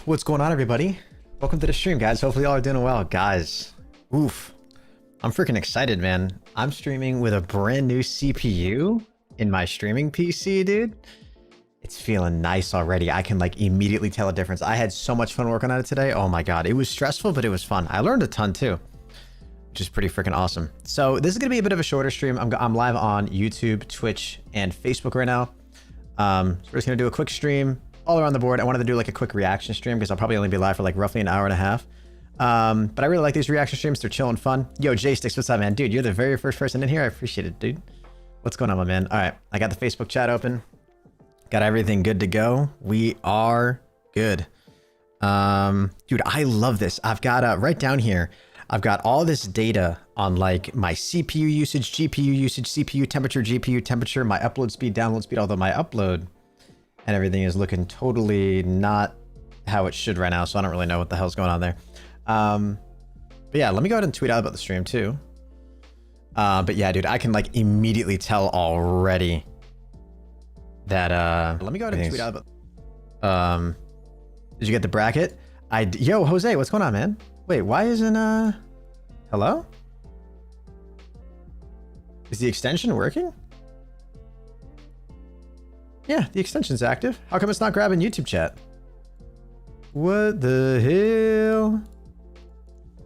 What's going on, everybody? Welcome to the stream, guys. Hopefully y'all are doing well. Guys, oof. I'm freaking excited, man. I'm streaming with a brand new CPU in my streaming PC, dude. It's feeling nice already. I can like immediately tell a difference. I had so much fun working on it today. Oh my God. It was stressful, but it was fun. I learned a ton too, which is pretty freaking awesome. So this is going to be a bit of a shorter stream. I'm live on YouTube, Twitch, and Facebook right now. So we're just going to do a quick stream all around the board. I wanted to do like a quick reaction stream because I'll probably only be live for like roughly an hour and a half. But I really like these reaction streams. They're chill and fun. Yo, J-Sticks, what's up, man? Dude, you're the very first person in here. I appreciate it, dude. What's going on, my man? All right, I got the Facebook chat open. Got everything good to go. We are good. Dude, I love this. I've got right down here, I've got all this data on like my CPU usage, GPU usage, CPU temperature, GPU temperature, my upload speed, download speed, although my upload and everything is looking totally not how it should right now, so I don't really know what the hell's going on there. But yeah, let me go ahead and tweet out about the stream too. But yeah, dude, I can like immediately tell already that let me go ahead and tweet out about did you get the bracket? Yo, Jose, what's going on, man? Wait, why isn't hello? Is the extension working? Yeah, the extension's active. How come it's not grabbing YouTube chat? What the hell?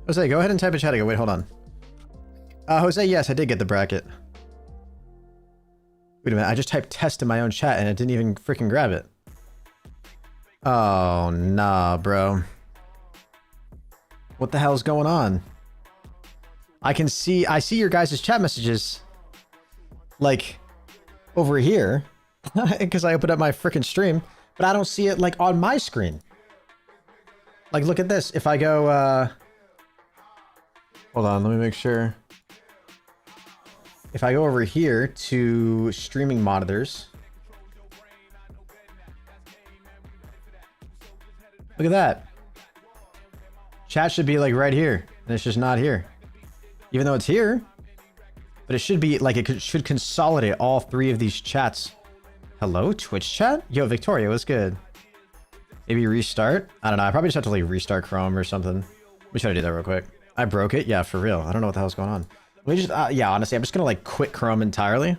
Jose, go ahead and type in chat again. Wait, hold on. Jose, yes, I did get the bracket. Wait a minute, I just typed test in my own chat and it didn't even freaking grab it. Oh, nah, bro. What the hell's going on? I see your guys' chat messages like over here because I opened up my freaking stream, but I don't see it like on my screen. Like, look at this. If I go, hold on, let me make sure. If I go over here to streaming monitors, look at that. Chat should be like right here, and it's just not here. Even though it's here, but it should be like, it should consolidate all three of these chats. Hello, Twitch chat? Yo, Victoria, what's good? Maybe restart? I don't know. I probably just have to like restart Chrome or something. Let me try to do that real quick. I broke it? Yeah, for real. I don't know what the hell's going on. Let me just, yeah, honestly, I'm just gonna like quit Chrome entirely.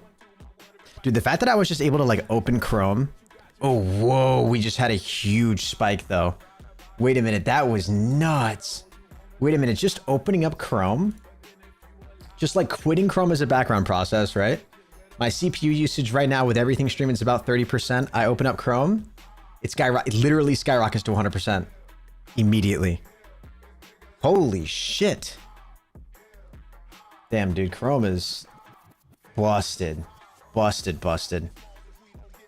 Dude, the fact that I was just able to like open Chrome. Oh, whoa, we just had a huge spike though. Wait a minute, that was nuts. Wait a minute, just opening up Chrome. Just like quitting Chrome as a background process, right? My CPU usage right now with everything streaming is about 30%. I open up Chrome. It literally skyrockets to 100% immediately. Holy shit. Damn, dude, Chrome is busted. Busted.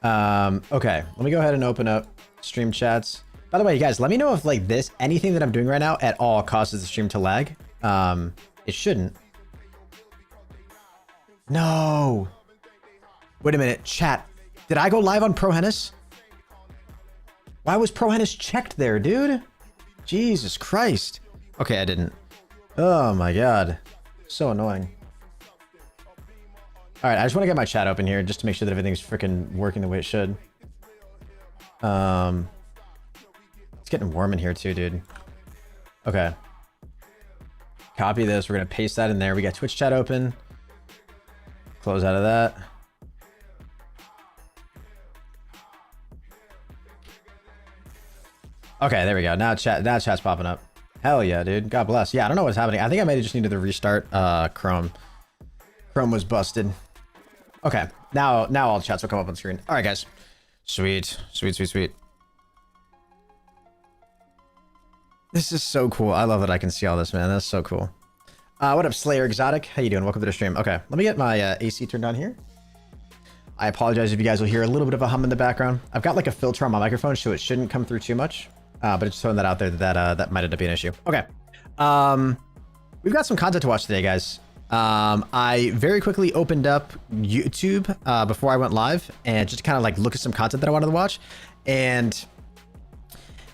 Okay, let me go ahead and open up stream chats. By the way, you guys, let me know if like anything that I'm doing right now at all causes the stream to lag. It shouldn't. No. Wait a minute, chat. Did I go live on ProHenis? Why was ProHenis checked there, dude? Jesus Christ. Okay, I didn't. Oh my God. So annoying. All right, I just want to get my chat open here just to make sure that everything's freaking working the way it should. It's getting warm in here too, dude. Okay. Copy this. We're going to paste that in there. We got Twitch chat open. Close out of that. Okay, there we go. Now chat's popping up. Hell yeah, dude. God bless. Yeah, I don't know what's happening. I think I might have just needed to restart Chrome. Chrome was busted. Okay, now all the chats will come up on screen. All right, guys. Sweet. This is so cool. I love that I can see all this, man. That's so cool. What up, Slayer Exotic? How you doing? Welcome to the stream. Okay, let me get my AC turned on here. I apologize if you guys will hear a little bit of a hum in the background. I've got like a filter on my microphone, so it shouldn't come through too much. But just throwing that out there that might end up being an issue. Okay. We've got some content to watch today, guys. I very quickly opened up YouTube before I went live and just kind of like look at some content that I wanted to watch. And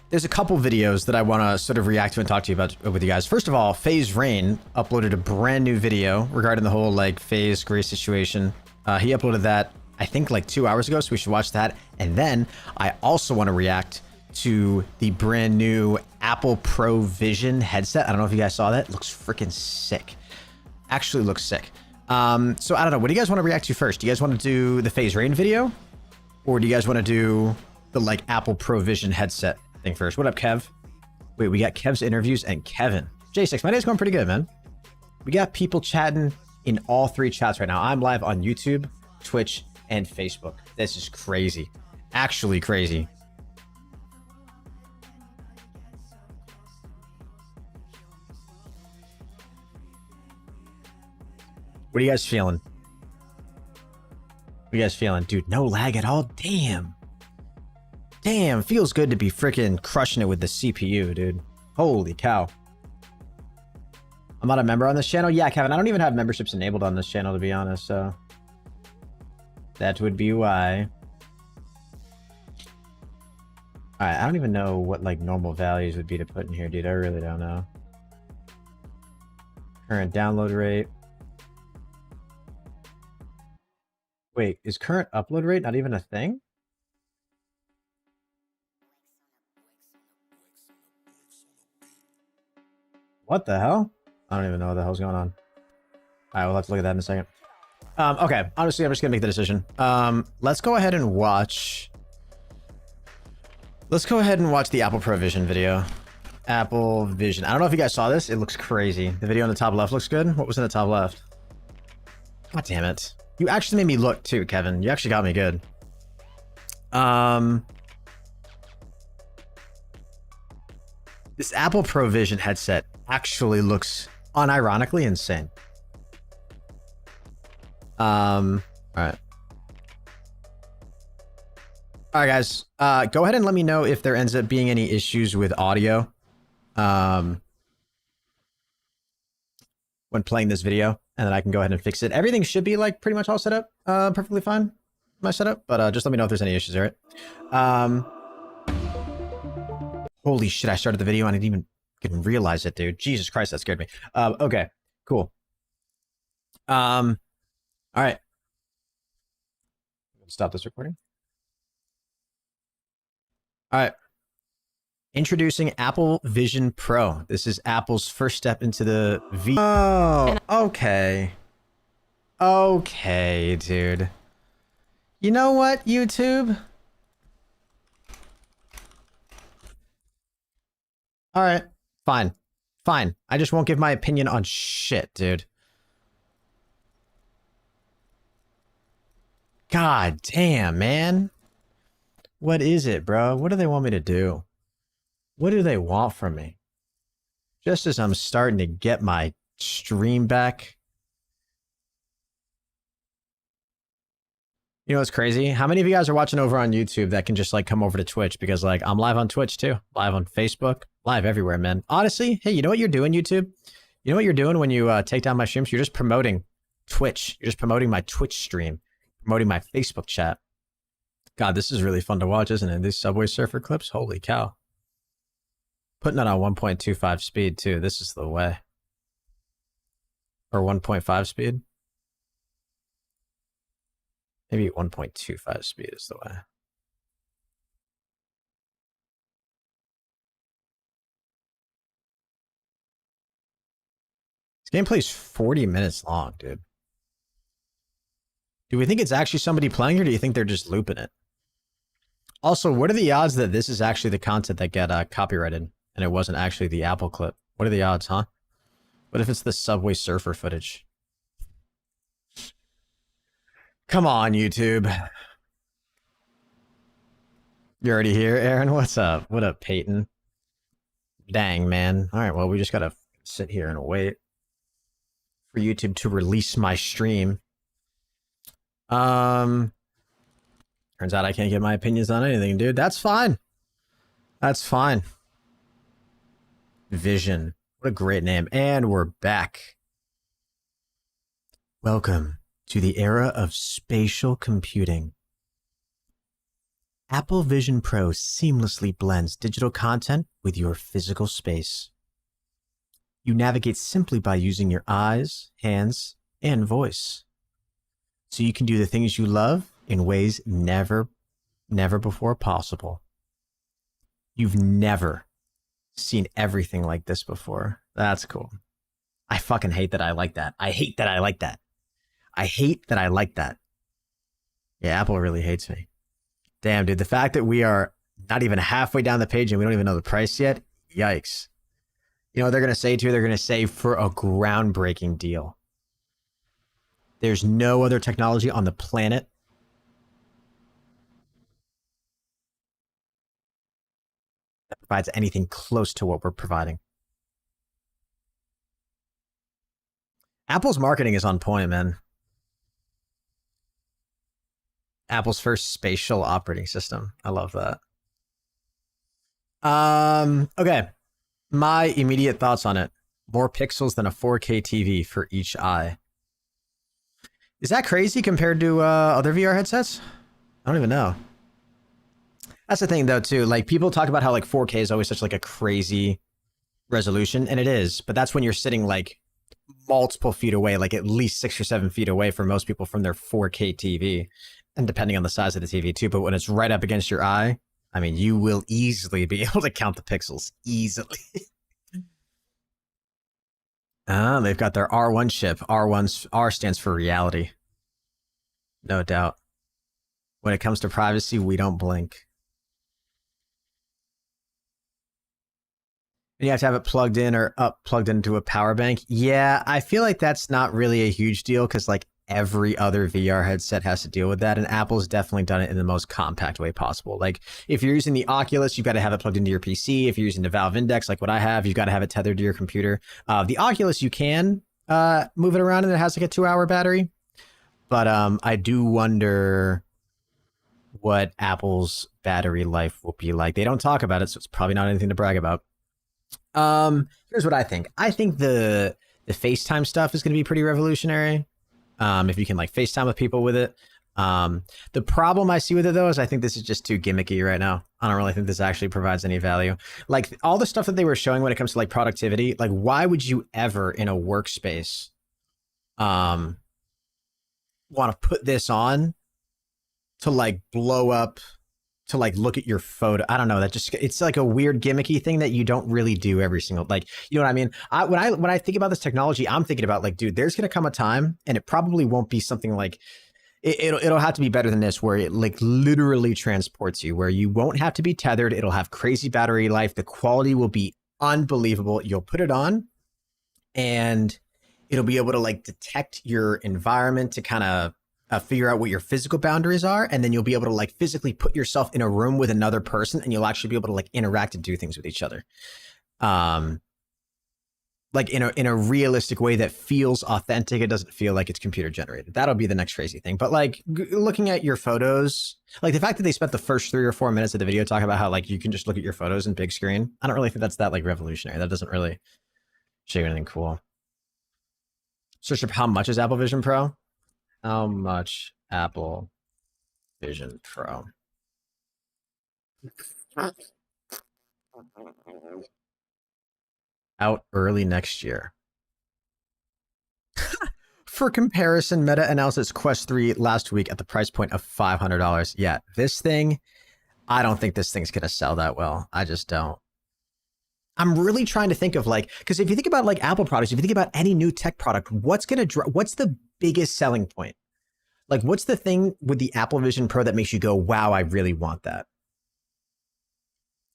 there's a couple videos that I want to sort of react to and talk to you about with you guys. First of all, FaZe Rain uploaded a brand new video regarding the whole like FaZe Gray situation. He uploaded that, I think like 2 hours ago, so we should watch that. And then I also want to react to the brand new Apple Pro Vision headset. I don't know if you guys saw that. It looks freaking sick. Actually looks sick. So I don't know. What do you guys want to react to first? Do you guys want to do the phase rain video? Or do you guys want to do the like Apple Pro Vision headset thing first? What up, Kev? Wait, we got Kev's interviews and Kevin. J6, my day's going pretty good, man. We got people chatting in all three chats right now. I'm live on YouTube, Twitch, and Facebook. This is crazy. Actually crazy. What are you guys feeling? What are you guys feeling? Dude, no lag at all? Damn. Damn, feels good to be freaking crushing it with the CPU, dude. Holy cow. I'm not a member on this channel? Yeah, Kevin, I don't even have memberships enabled on this channel, to be honest, so... that would be why. Alright, I don't even know what, like, normal values would be to put in here, dude. I really don't know. Current download rate. Wait, is current upload rate not even a thing? What the hell? I don't even know what the hell's going on. Alright, we'll have to look at that in a second. Okay, honestly, I'm just gonna make the decision. Let's go ahead and watch... let's go ahead and watch the Apple Pro Vision video. Apple Vision. I don't know if you guys saw this. It looks crazy. The video on the top left looks good. What was in the top left? God damn it. You actually made me look too, Kevin. You actually got me good. This Apple Pro Vision headset actually looks unironically insane. Alright. Alright, guys. Go ahead and let me know if there ends up being any issues with audio. When playing this video, and then I can go ahead and fix it. Everything should be like pretty much all set up, perfectly fine. My setup, but just let me know if there's any issues, alright? Holy shit, I started the video and I didn't even realize it, dude. Jesus Christ, that scared me. Okay, cool. Alright. Stop this recording. Alright. Introducing Apple Vision Pro. This is Apple's first step into the V. Oh, okay. Okay, dude. You know what, YouTube? Alright, fine. Fine. I just won't give my opinion on shit, dude. God damn, man. What is it, bro? What do they want me to do? What do they want from me? Just as I'm starting to get my stream back. You know what's crazy? How many of you guys are watching over on YouTube that can just like come over to Twitch? Because like I'm live on Twitch too. Live on Facebook. Live everywhere, man. Honestly, hey, you know what you're doing, YouTube? You know what you're doing when you take down my streams? You're just promoting Twitch. You're just promoting my Twitch stream. Promoting my Facebook chat. God, this is really fun to watch, isn't it? These Subway Surfer clips? Holy cow. Putting it on 1.25 speed, too. This is the way. Or 1.5 speed. Maybe 1.25 speed is the way. This gameplay's 40 minutes long, dude. Do we think it's actually somebody playing, or do you think they're just looping it? Also, what are the odds that this is actually the content that got copyrighted, and it wasn't actually the Apple clip? What are the odds, huh? What if it's the Subway Surfer footage? Come on, YouTube. You're already here, Aaron? What's up? What up, Peyton? Dang, man. Alright, well, we just gotta sit here and wait for YouTube to release my stream. Turns out I can't get my opinions on anything, dude. That's fine. That's fine. Vision. What a great name. And we're back. Welcome to the era of spatial computing. Apple Vision Pro seamlessly blends digital content with your physical space. You navigate simply by using your eyes, hands, and voice. So you can do the things you love in ways never before possible. You've never seen everything like this before. That's cool. I fucking hate that I like that. I hate that I like that. I hate that I like that. Yeah, Apple really hates me. Damn, dude. The fact that we are not even halfway down the page and we don't even know the price yet. Yikes. You know what they're going to say too? They're going to say for a groundbreaking deal. There's no other technology on the planet that provides anything close to what we're providing. Apple's marketing is on point, man. Apple's first spatial operating system. I love that. Okay. My immediate thoughts on it. More pixels than a 4K TV for each eye. Is that crazy compared to other VR headsets? I don't even know. That's the thing though too. Like people talk about how like 4K is always such like a crazy resolution, and it is, but that's when you're sitting like multiple feet away, like at least 6 or 7 feet away for most people from their 4K TV, and depending on the size of the TV too. But when it's right up against your eye, I mean, you will easily be able to count the pixels easily. They've got their R1 chip. R stands for reality. No doubt. When it comes to privacy, we don't blink. And you have to have it plugged in or plugged into a power bank. Yeah, I feel like that's not really a huge deal because like every other VR headset has to deal with that. And Apple's definitely done it in the most compact way possible. Like if you're using the Oculus, you've got to have it plugged into your PC. If you're using the Valve Index, like what I have, you've got to have it tethered to your computer. The Oculus, you can move it around and it has like a 2-hour battery. But I do wonder what Apple's battery life will be like. They don't talk about it, so it's probably not anything to brag about. Here's what I think. I think the FaceTime stuff is going to be pretty revolutionary. If you can like FaceTime with people with it. The problem I see with it though is I think this is just too gimmicky right now. I don't really think this actually provides any value. Like all the stuff that they were showing when it comes to like productivity, like why would you ever in a workspace want to put this on to like blow up, to like look at your photo? I don't know. That just, it's like a weird gimmicky thing that you don't really do every single, like, you know what I mean? When I think about this technology, I'm thinking about like, dude, there's going to come a time and it probably won't be something like, it'll have to be better than this, where it like literally transports you, where you won't have to be tethered. It'll have crazy battery life. The quality will be unbelievable. You'll put it on and it'll be able to like detect your environment to kind of figure out what your physical boundaries are. And then you'll be able to like physically put yourself in a room with another person and you'll actually be able to like interact and do things with each other. Like in a realistic way that feels authentic. It doesn't feel like it's computer generated. That'll be the next crazy thing. But like looking at your photos, like the fact that they spent the first 3 or 4 minutes of the video talking about how like you can just look at your photos in big screen. I don't really think that's that like revolutionary. That doesn't really show you anything cool. Search up how much is Apple Vision Pro? How much Apple Vision Pro? Out early next year. For comparison, Meta announced its Quest 3 last week at the price point of $500. Yeah, this thing, I don't think this thing's going to sell that well. I just don't. I'm really trying to think of like, because if you think about like Apple products, if you think about any new tech product, what's the biggest selling point? Like, what's the thing with the Apple Vision Pro that makes you go, wow, I really want that?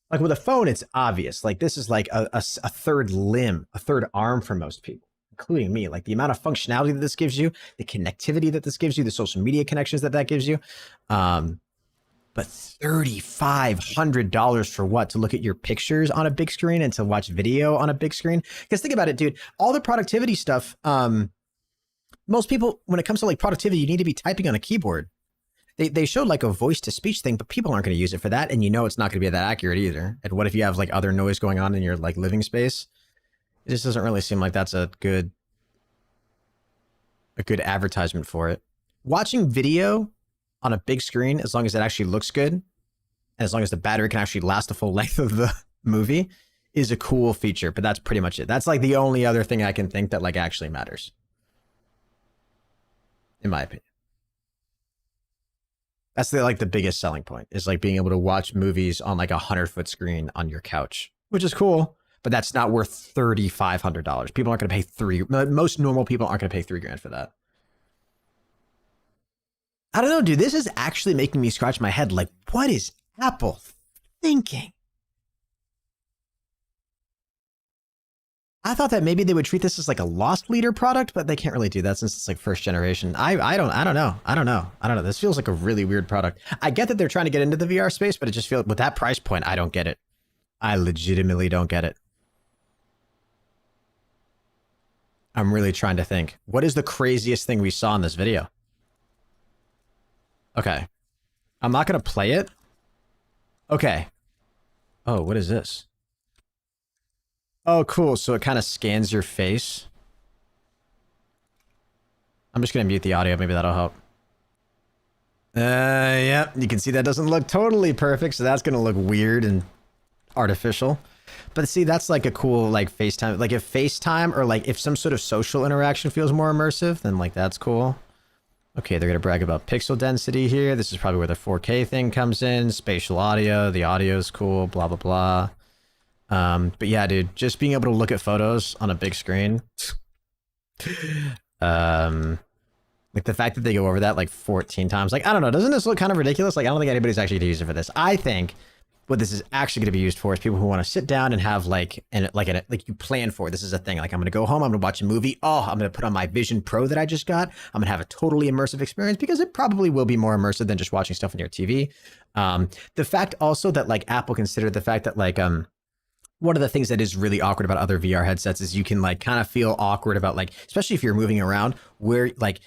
Like with a phone, it's obvious. Like this is like a third limb, a third arm for most people, including me. Like the amount of functionality that this gives you, the connectivity that this gives you, the social media connections that gives you. But $3,500 for what? To look at your pictures on a big screen and to watch video on a big screen? Because think about it, dude. All the productivity stuff, most people, when it comes to like productivity, you need to be typing on a keyboard. They showed like a voice to speech thing, but people aren't going to use it for that. And you know it's not going to be that accurate either. And what if you have like other noise going on in your like living space? It just doesn't really seem like that's a good advertisement for it. Watching video on a big screen, as long as it actually looks good, and as long as the battery can actually last the full length of the movie, is a cool feature. But that's pretty much it. That's like the only other thing I can think that like actually matters, in my opinion. That's the biggest selling point is like being able to watch movies on like 100-foot screen on your couch, which is cool. But that's not worth $3,500. People aren't going to pay most normal people aren't going to pay $3,000 for that. I don't know, dude. This is actually making me scratch my head. Like, what is Apple thinking? I thought that maybe they would treat this as like a lost leader product, but they can't really do that since it's like first generation. I don't know. This feels like a really weird product. I get that they're trying to get into the VR space, but it just feels with that price point, I don't get it. I legitimately don't get it. I'm really trying to think. What is the craziest thing we saw in this video? Okay. I'm not going to play it. Okay. Oh, what is this? Oh, cool. So it kind of scans your face. I'm just going to mute the audio. Maybe that'll help. Yeah. You can see that doesn't look totally perfect. So that's going to look weird and artificial. But see, that's like a cool, like FaceTime. Like if FaceTime or like if some sort of social interaction feels more immersive, then like that's cool. Okay, they're going to brag about pixel density here. This is probably where the 4K thing comes in. Spatial audio. The audio is cool. Blah, blah, blah. But yeah, dude, just being able to look at photos on a big screen. Like the fact that they go over that like 14 times. Like, I don't know. Doesn't this look kind of ridiculous? Like, I don't think anybody's actually going to use it for this. I think what this is actually going to be used for is people who want to sit down and have like you plan for. This is a thing. Like I'm going to go home. I'm going to watch a movie. Oh, I'm going to put on my Vision Pro that I just got. I'm going to have a totally immersive experience because it probably will be more immersive than just watching stuff on your TV. The fact also that like Apple considered the fact that like one of the things that is really awkward about other VR headsets is you can like kind of feel awkward about like, especially if you're moving around where like,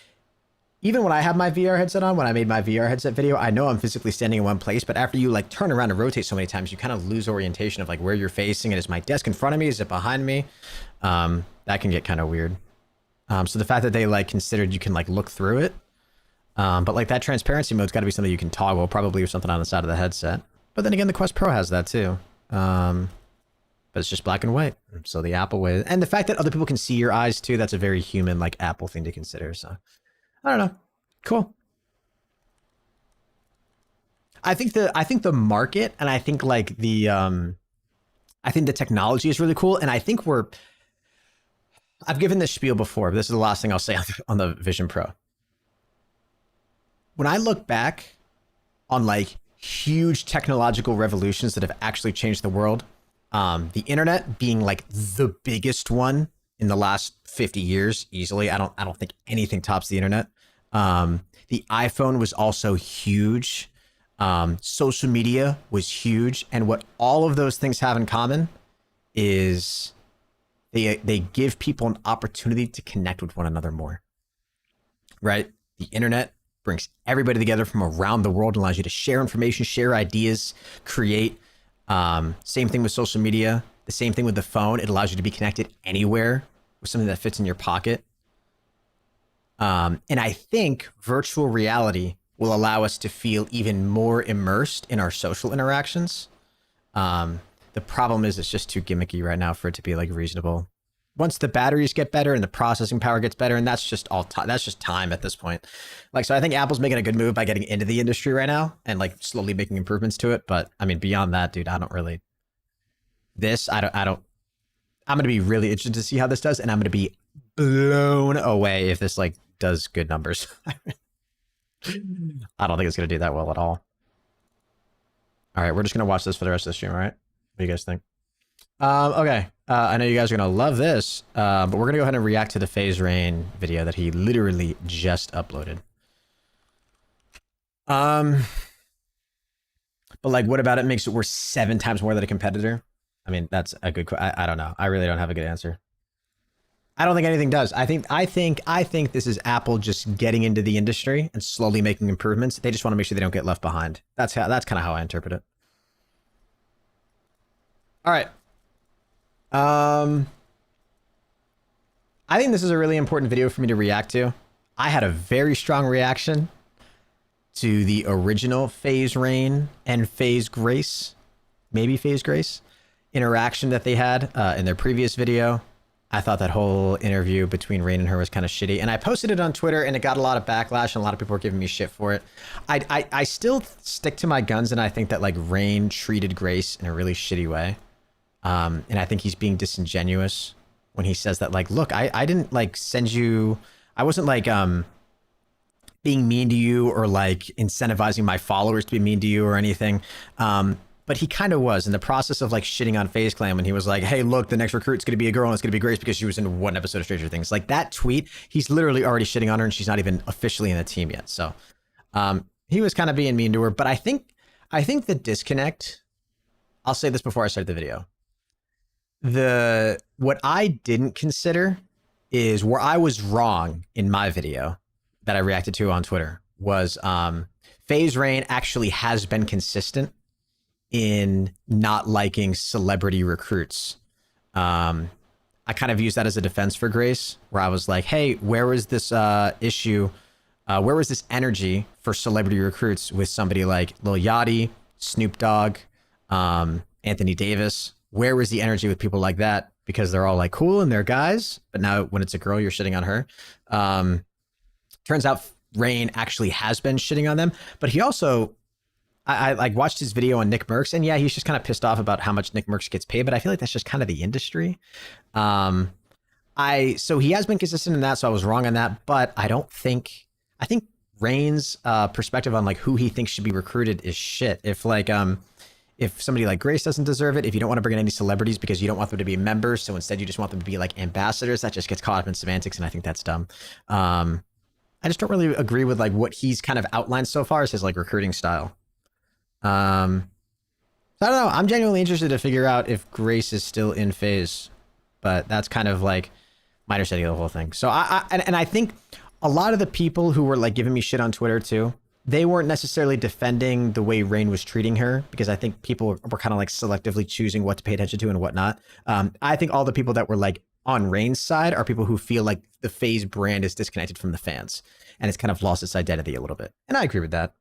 even when I have my VR headset on, when I made my VR headset video, I know I'm physically standing in one place, but after you like turn around and rotate so many times, you kind of lose orientation of like where you're facing. And is my desk in front of me? Is it behind me? That can get kind of weird. So the fact that they like considered you can like look through it, but like that transparency mode's got to be something you can toggle, probably with something on the side of the headset. But then again, the Quest Pro has that too. But it's just black and white. So the Apple way, and the fact that other people can see your eyes too, that's a very human like Apple thing to consider. So I don't know. Cool. I think the market and I think like the I think the technology is really cool, and I think I've given this spiel before, but this is the last thing I'll say on the Vision Pro. When I look back on like huge technological revolutions that have actually changed the world, the internet being like the biggest one in the last 50 years easily. I don't think anything tops the internet. The iPhone was also huge. Social media was huge. And what all of those things have in common is they give people an opportunity to connect with one another more, right? The internet brings everybody together from around the world and allows you to share information, share ideas, create. Same thing with social media. The same thing with the phone. It allows you to be connected anywhere with something that fits in your pocket. And I think virtual reality will allow us to feel even more immersed in our social interactions. The problem is it's just too gimmicky right now for it to be like reasonable. Once the batteries get better and the processing power gets better, and that's just that's just time at this point. Like, so I think Apple's making a good move by getting into the industry right now and like slowly making improvements to it. But I mean, beyond that, dude, I don't, I'm going to be really interested to see how this does. And I'm going to be blown away if this like does good numbers. I don't think it's going to do that well at all. All right. We're just going to watch this for the rest of the stream. All right. What do you guys think? Okay. I know you guys are going to love this, but we're going to go ahead and react to the Phase Rain video that he literally just uploaded. But like, what about it makes it worth 7 times more than a competitor? I mean, that's a good, I don't know. I really don't have a good answer. I don't think anything does. I think this is Apple just getting into the industry and slowly making improvements. They just want to make sure they don't get left behind. That's kind of how I interpret it. All right. I think this is a really important video for me to react to. I had a very strong reaction to the original Phase Rain and Phase Grace, maybe Phase Grace, interaction that they had in their previous video. I thought that whole interview between Rain and her was kind of shitty, and I posted it on Twitter, and it got a lot of backlash, and a lot of people were giving me shit for it. I still stick to my guns, and I think that like Rain treated Grace in a really shitty way, and I think he's being disingenuous when he says that like, look, I didn't like send you, I wasn't like being mean to you or like incentivizing my followers to be mean to you or anything. But he kind of was in the process of like shitting on FaZe Clan when he was like, hey, look, the next recruit's going to be a girl and it's going to be Grace because she was in one episode of Stranger Things. Like that tweet, he's literally already shitting on her and she's not even officially in the team yet. So he was kind of being mean to her. But I think the disconnect, I'll say this before I start the video. What I didn't consider is where I was wrong in my video that I reacted to on Twitter was FaZe Rain actually has been consistent in not liking celebrity recruits. I kind of used that as a defense for Grace, where I was like, hey, where was this issue? Where was this energy for celebrity recruits with somebody like Lil Yachty, Snoop Dogg, Anthony Davis? Where was the energy with people like that? Because they're all like cool and they're guys, but now when it's a girl, you're shitting on her. Turns out Rain actually has been shitting on them, but he also, I like watched his video on Nick Merckx, and yeah, he's just kind of pissed off about how much Nick Merckx gets paid, but I feel like that's just kind of the industry. So he has been consistent in that, so I was wrong on that, but I think Rain's perspective on like who he thinks should be recruited is shit. If somebody like Grace doesn't deserve it, if you don't want to bring in any celebrities because you don't want them to be members, so instead you just want them to be like ambassadors, that just gets caught up in semantics, and I think that's dumb. I just don't really agree with like what he's kind of outlined so far as his like recruiting style. So I don't know. I'm genuinely interested to figure out if Grace is still in FaZe, but that's kind of like my understanding of the whole thing. So I think a lot of the people who were like giving me shit on Twitter too, they weren't necessarily defending the way Rain was treating her, because I think people were kind of like selectively choosing what to pay attention to and whatnot. I think all the people that were like on Rain's side are people who feel like the FaZe brand is disconnected from the fans and it's kind of lost its identity a little bit. And I agree with that.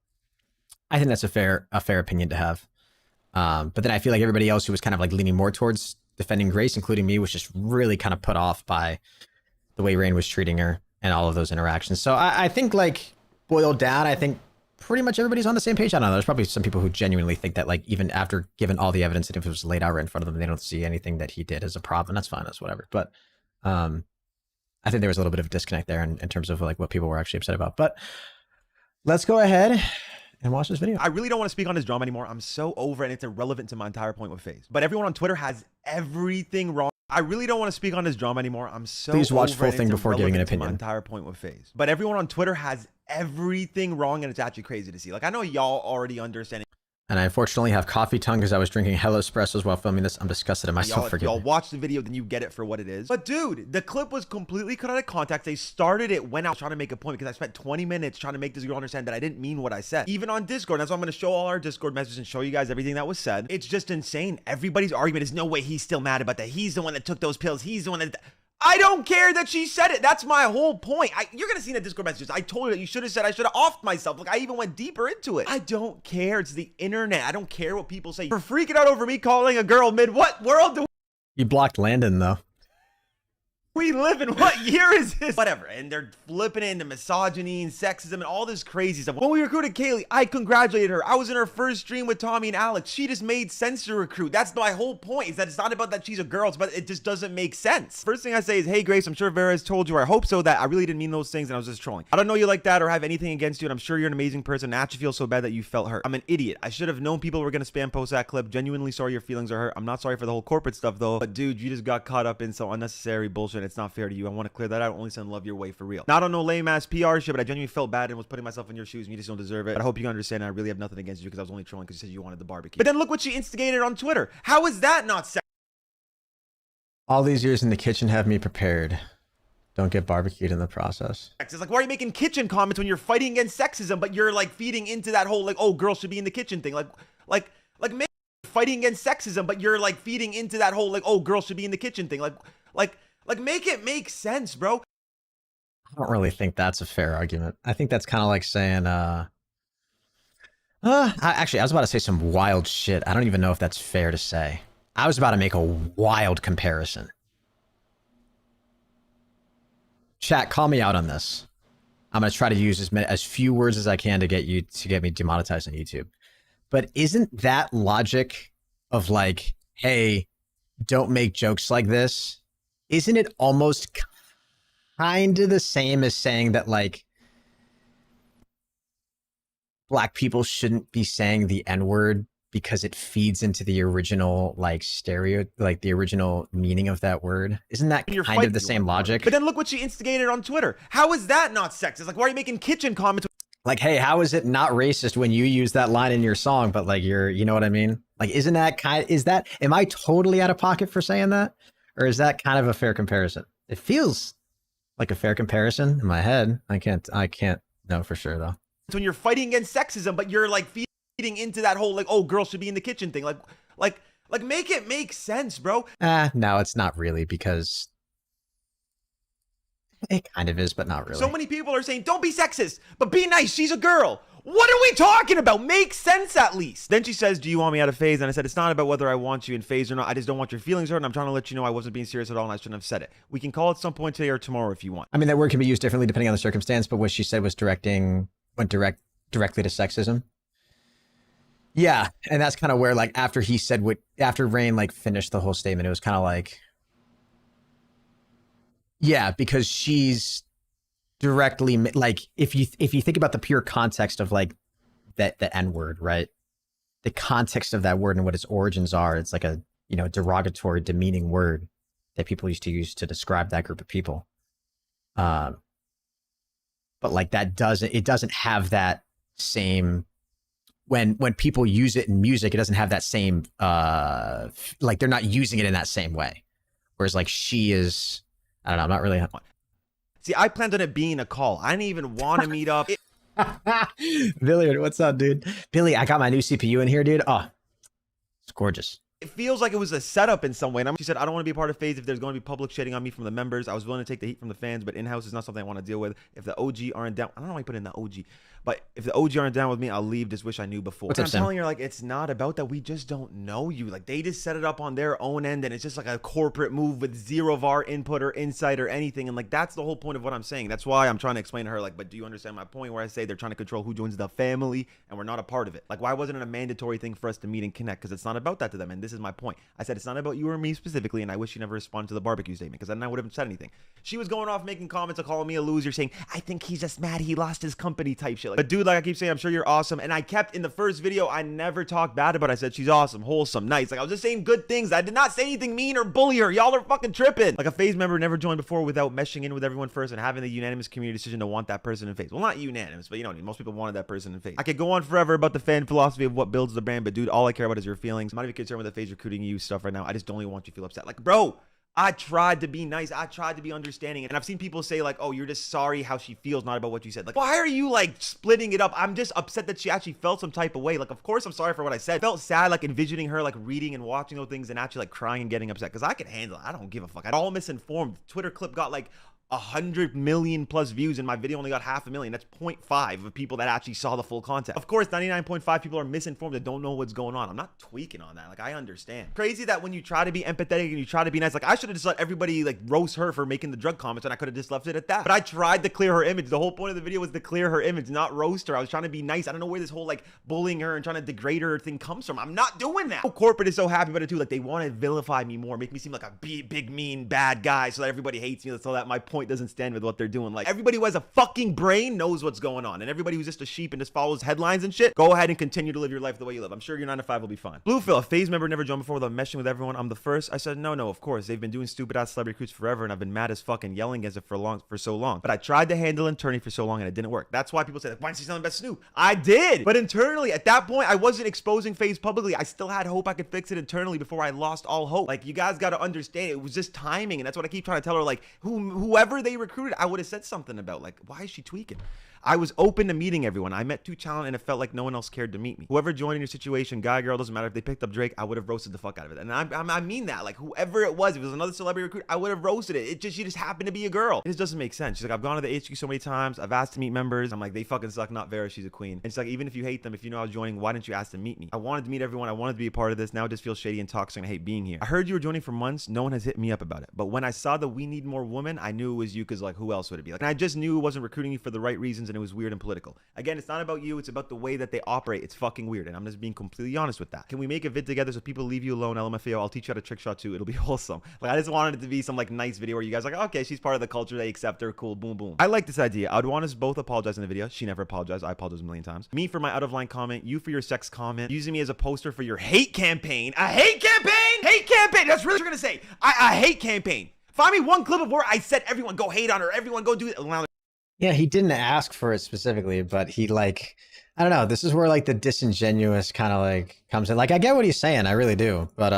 I think that's a fair opinion to have. But then I feel like everybody else who was kind of like leaning more towards defending Grace, including me, was just really kind of put off by the way Rain was treating her and all of those interactions. So I think like boiled down, I think pretty much everybody's on the same page. I don't know. There's probably some people who genuinely think that like even after given all the evidence that if it was laid out right in front of them, they don't see anything that he did as a problem. That's fine. That's whatever. But I think there was a little bit of a disconnect there in terms of like what people were actually upset about. But let's go ahead and watch this video. I really don't want to speak on this drama anymore. I'm so over it and it's irrelevant to my entire point with FaZe. But everyone on Twitter has everything wrong. I really don't want to speak on this drama anymore. I'm so Please watch over full it thing before giving an opinion. my entire point with FaZe. But everyone on Twitter has everything wrong, and it's actually crazy to see. Like, I know y'all already understand it. And I unfortunately have coffee tongue because I was drinking Hello Espressos while filming this. I'm disgusted at myself. Forgive me. Y'all watch the video, then you get it for what it is. But dude, the clip was completely cut out of context. They started it when I was trying to make a point, because I spent 20 minutes trying to make this girl understand that I didn't mean what I said. Even on Discord. That's why I'm going to show all our Discord messages and show you guys everything that was said. It's just insane. Everybody's argument is no way he's still mad about that. He's the one that took those pills. He's the one that... I don't care that she said it. That's my whole point. You're going to see in the Discord messages. I told her that you should have said I should have offed myself. Like, I even went deeper into it. I don't care. It's the internet. I don't care what people say. You're freaking out over me calling a girl mid. What world do You blocked Landon, though. we live in? What year is this? Whatever. And they're flipping it into misogyny and sexism and all this crazy stuff. When we recruited Kaylee, I congratulated her. I was in her first stream with Tommy and Alex. She just made sense to recruit. That's my whole point, is that it's not about that she's a girl, but it just doesn't make sense. First thing I say is, hey Grace, I'm sure Vera has told you, or I hope so, that I really didn't mean those things and I was just trolling. I don't know you like that or have anything against you, and I'm sure you're an amazing person. I actually feel so bad that you felt hurt. I'm an idiot. I should have known people were gonna spam post that clip. Genuinely sorry your feelings are hurt. I'm not sorry for the whole corporate stuff though, but dude, you just got caught up in some unnecessary bullshit. It's not fair to you. I want to clear that out. Only send love your way for real. Not on no lame ass PR shit, but I genuinely felt bad and was putting myself in your shoes and you just don't deserve it. But I hope you understand I really have nothing against you, because I was only trolling because you said you wanted the barbecue. But then look what she instigated on Twitter. How is that not sexist? All these years in the kitchen have me prepared. Don't get barbecued in the process. It's like, why are you making kitchen comments when you're fighting against sexism, but you're like feeding into that whole like, oh, girls should be in the kitchen thing. Like fighting against sexism, but you're like feeding into that whole like, oh, girls should be in the kitchen thing. Like make it make sense, bro. I don't really think that's a fair argument. I think that's kind of like saying, actually, I was about to say some wild shit. I don't even know if that's fair to say. I was about to make a wild comparison. Chat, call me out on this. I'm gonna try to use as few words as I can to get me demonetized on YouTube. But isn't that logic of like, hey, don't make jokes like this? Isn't it almost kind of the same as saying that like black people shouldn't be saying the N-word because it feeds into the original like the original meaning of that word? Isn't that kind of the same logic? But then look what she instigated on Twitter. How is that not sexist? Like, why are you making kitchen comments? Like, hey, how is it not racist when you use that line in your song, but like you know what I mean? Like, isn't that am I totally out of pocket for saying that? Or is that kind of a fair comparison? It feels like a fair comparison in my head. I can't know for sure though. When you're fighting against sexism, but you're like feeding into that whole like, oh, girls should be in the kitchen thing. Like make it make sense, bro. No, it's not really, because it kind of is, but not really. So many people are saying, don't be sexist, but be nice. She's a girl. What are we talking about? Make sense at least. Then she says, do you want me out of phase? And I said, it's not about whether I want you in phase or not. I just don't want your feelings hurt. And I'm trying to let you know I wasn't being serious at all and I shouldn't have said it. We can call it some point today or tomorrow if you want. I mean, that word can be used differently depending on the circumstance, but what she said was went directly to sexism. Yeah, and that's kind of where like after Rain like finished the whole statement, it was kind of like, yeah, because she's directly like if you think about the pure context of like the N-word, right? The context of that word and what its origins are, it's like a derogatory, demeaning word that people used to use to describe that group of people. But like it doesn't have that same, when people use it in music, it doesn't have that same like they're not using it in that same way. Whereas like she is, I don't know, I'm not really. See, I planned on it being a call. I didn't even want to meet up. Billy, what's up, dude? Billy, I got my new CPU in here, dude. Oh, it's gorgeous. It feels like it was a setup in some way. And she said, I don't want to be a part of phase if there's going to be public shitting on me from the members. I was willing to take the heat from the fans, but in-house is not something I want to deal with. If the OG aren't down, I don't know why I put in the OG, but if the OG aren't down with me, I'll leave. Just wish I knew before. What's up, I'm telling you, like, it's not about that. We just don't know you. Like, they just set it up on their own end, and it's just like a corporate move with zero of our input or insight or anything. And like, that's the whole point of what I'm saying. That's why I'm trying to explain to her, like, but do you understand my point where I say they're trying to control who joins the family and we're not a part of it? Like, why wasn't it a mandatory thing for us to meet and connect? Because it's not about that to them. And this is my point. I said, it's not about you or me specifically, and I wish you never responded to the barbecue statement, because then I would have said anything. She was going off making comments of calling me a loser, saying, I think he's just mad he lost his company type shit. Like, but dude, like I keep saying, I'm sure you're awesome. And I kept in the first video, I never talked bad about it. I said, she's awesome, wholesome, nice. Like, I was just saying good things. I did not say anything mean or bully her. Y'all are fucking tripping. Like, a phase member never joined before without meshing in with everyone first and having the unanimous community decision to want that person in phase. Well, not unanimous, but you know what I mean? Most people wanted that person in phase. I could go on forever about the fan philosophy of what builds the brand, but dude, all I care about is your feelings. I'm not even concerned with the phase recruiting you stuff right now. I just don't want you to feel upset. Like, bro, I tried to be nice. I tried to be understanding. And I've seen people say like, oh, you're just sorry how she feels, not about what you said. Like, why are you like splitting it up? I'm just upset that she actually felt some type of way. Like, of course I'm sorry for what I said. I felt sad like envisioning her like reading and watching those things and actually like crying and getting upset, because I can handle it. I don't give a fuck. I'm all misinformed. Twitter clip got like 100 million plus views and my video only got 500,000. That's 0.5 of people that actually saw the full content. Of course, 99.5 people are misinformed that don't know what's going on. I'm not tweaking on that. Like, I understand. Crazy that when you try to be empathetic and you try to be nice, like I should have just let everybody like roast her for making the drug comments and I could have just left it at that. But I tried to clear her image. The whole point of the video was to clear her image, not roast her. I was trying to be nice. I don't know where this whole like bullying her and trying to degrade her thing comes from. I'm not doing that. Corporate is so happy about it too. Like, they want to vilify me more, make me seem like a big mean bad guy so that everybody hates me, so that my point doesn't stand with what they're doing. Like, everybody who has a fucking brain knows what's going on, and everybody who's just a sheep and just follows headlines and shit, go ahead and continue to live your life the way you live. I'm sure your 9 to 5 will be fine. Bluefill, a phase member never joined before without meshing with everyone. I'm the first. I said, no, of course. They've been doing stupid ass celebrity recruits forever, and I've been mad as fuck and yelling against it for so long. But I tried to handle internally for so long and it didn't work. That's why people say, like, why didn't you tell them about Snoop? I did, but internally at that point, I wasn't exposing phase publicly. I still had hope I could fix it internally before I lost all hope. Like, you guys got to understand, it was just timing, and that's what I keep trying to tell her. Like, whoever they recruited, I would have said something about. Like, why is she tweaking? I was open to meeting everyone. I met 2 challenge and it felt like no one else cared to meet me. Whoever joined in your situation, guy, girl, doesn't matter. If they picked up Drake, I would have roasted the fuck out of it. And I mean that. Like, whoever it was, if it was another celebrity recruit, I would have roasted it. She just happened to be a girl. It just doesn't make sense. She's like, I've gone to the HQ so many times. I've asked to meet members. I'm like, they fucking suck. Not Vera. She's a queen. And she's like, even if you hate them, if you know I was joining, why didn't you ask to meet me? I wanted to meet everyone. I wanted to be a part of this. Now it just feels shady and toxic and I hate being here. I heard you were joining for months. No one has hit me up about it. But when I saw that we need more women, I knew it was you because like, who else would it be? Like, and I just knew it wasn't recruiting you for the right reasons and it was weird and political. Again, it's not about you. It's about the way that they operate. It's fucking weird. And I'm just being completely honest with that. Can we make a vid together so people leave you alone? LMFAO, I'll teach you how to trick shot too. It'll be wholesome. Like, I just wanted it to be some like nice video where you guys are like, okay, she's part of the culture. They accept her. Cool. Boom, boom. I like this idea. I would want us both apologize in the video. She never apologized. I apologize a million times. Me for my out of line comment. You for your sex comment. Using me as a poster for your hate campaign. A hate campaign? Hate campaign. That's really what you're going to say. I hate campaign. Find me one clip of where I said everyone go hate on her. Everyone go do it. Yeah, he didn't ask for it specifically, but he like, I don't know. This is where like the disingenuous kind of like comes in. Like, I get what he's saying. I really do. But,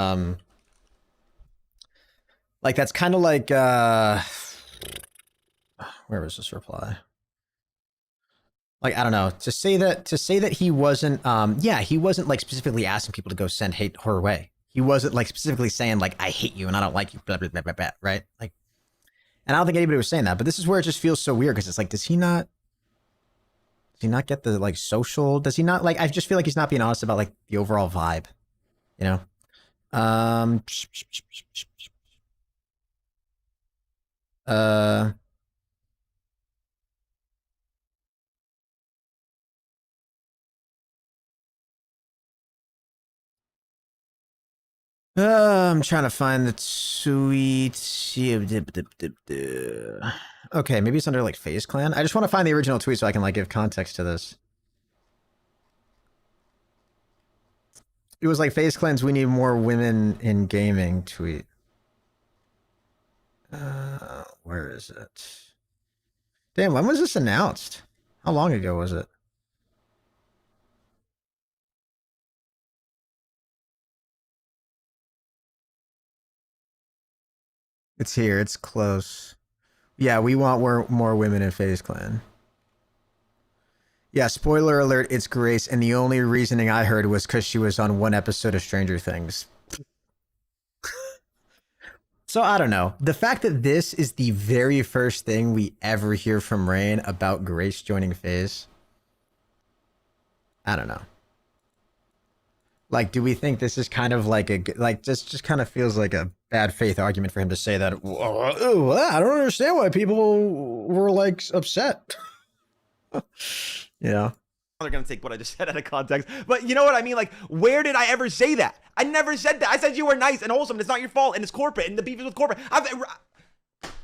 like, that's kind of like, where was this reply? Like, I don't know, to say that he wasn't, yeah, he wasn't like specifically asking people to go send hate her way. He wasn't like specifically saying like, I hate you and I don't like you, blah, blah, blah, blah, blah, right? Like, and I don't think anybody was saying that, but this is where it just feels so weird because it's like, does he not get the like social? Does he not like? I just feel like he's not being honest about like the overall vibe, you know? I'm trying to find the tweet. Okay, maybe it's under like FaZe Clan. I just want to find the original tweet so I can like give context to this. It was like FaZe Clan's "We need more women in gaming" tweet. Where is it? Damn, when was this announced? How long ago was it? It's here. It's close. Yeah, we want more women in FaZe Clan. Yeah, spoiler alert, it's Grace, and the only reasoning I heard was because she was on one episode of Stranger Things. So I don't know. The fact that this is the very first thing we ever hear from Rain about Grace joining FaZe, I don't know. Like, do we think this is kind of like this just kind of feels like a bad faith argument for him to say that? I don't understand why people were like upset. You know? They're gonna take what I just said out of context, but you know what I mean? Like, where did I ever say that? I never said that. I said you were nice and wholesome, and it's not your fault, and it's corporate, and the beef is with corporate.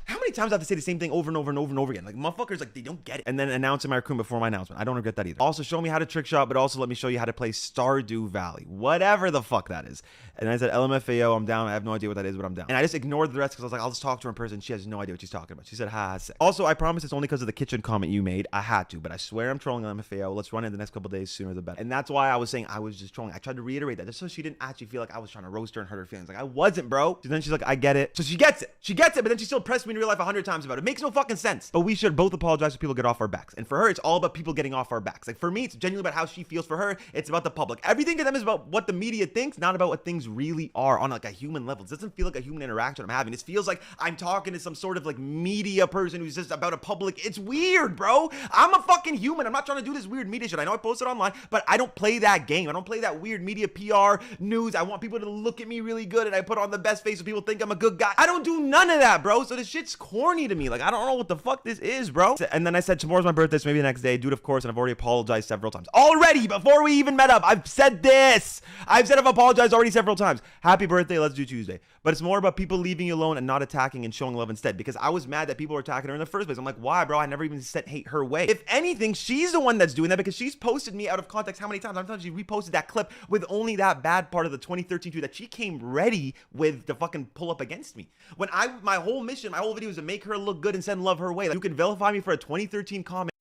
How many times do I have to say the same thing over and over and over and over again? Like, motherfuckers, like, they don't get it. And then announcing my raccoon before my announcement. I don't regret that either. Also, show me how to trick shot, but also let me show you how to play Stardew Valley. Whatever the fuck that is. And I said, LMFAO, I'm down. I have no idea what that is, but I'm down. And I just ignored the rest because I was like, I'll just talk to her in person. She has no idea what she's talking about. She said, ha. Also, I promise it's only because of the kitchen comment you made. I had to, but I swear I'm trolling LMFAO. Let's run it the next couple days, sooner the better. And that's why I was saying I was just trolling. I tried to reiterate that just so she didn't actually feel like I was trying to roast her and hurt her feelings. Like, I wasn't, bro. So then she's like, I get it. So she gets it. She gets it, but then she still pressed me in real life 100 times about it. It makes no fucking sense. But we should both apologize if people get off our backs. And for her, it's all about people getting off our backs. Like, for me, it's genuinely about how she feels. For her, it's about the public. Everything to them is about what the media thinks, not about what things really are on like a human level. It doesn't feel like a human interaction I'm having. It feels like I'm talking to some sort of like media person who's just about a public. It's weird, bro. I'm a fucking human. I'm not trying to do this weird media shit. I know I posted online, but I don't play that game. I don't play that weird media PR news. I want people to look at me really good and I put on the best face so people think I'm a good guy. I don't do none of that, bro. So this shit's corny to me. Like, I don't know what the fuck this is, bro. And then I said, tomorrow's my birthday, so maybe the next day. Dude, of course, and I've already apologized several times. Already, before we even met up, I've said this. I've said I've apologized already several times. Happy birthday, let's do Tuesday. But it's more about people leaving you alone and not attacking and showing love instead. Because I was mad that people were attacking her in the first place. I'm like, why, bro? I never even said hate her way. If anything, she's the one that's doing that because she's posted me out of context how many times? I'm telling you, she reposted that clip with only that bad part of the 2013 tweet that she came ready with to fucking pull up against me. When my whole mission, my whole video was to make her look good and send love her way. Like, you can vilify me for a 2013 comment.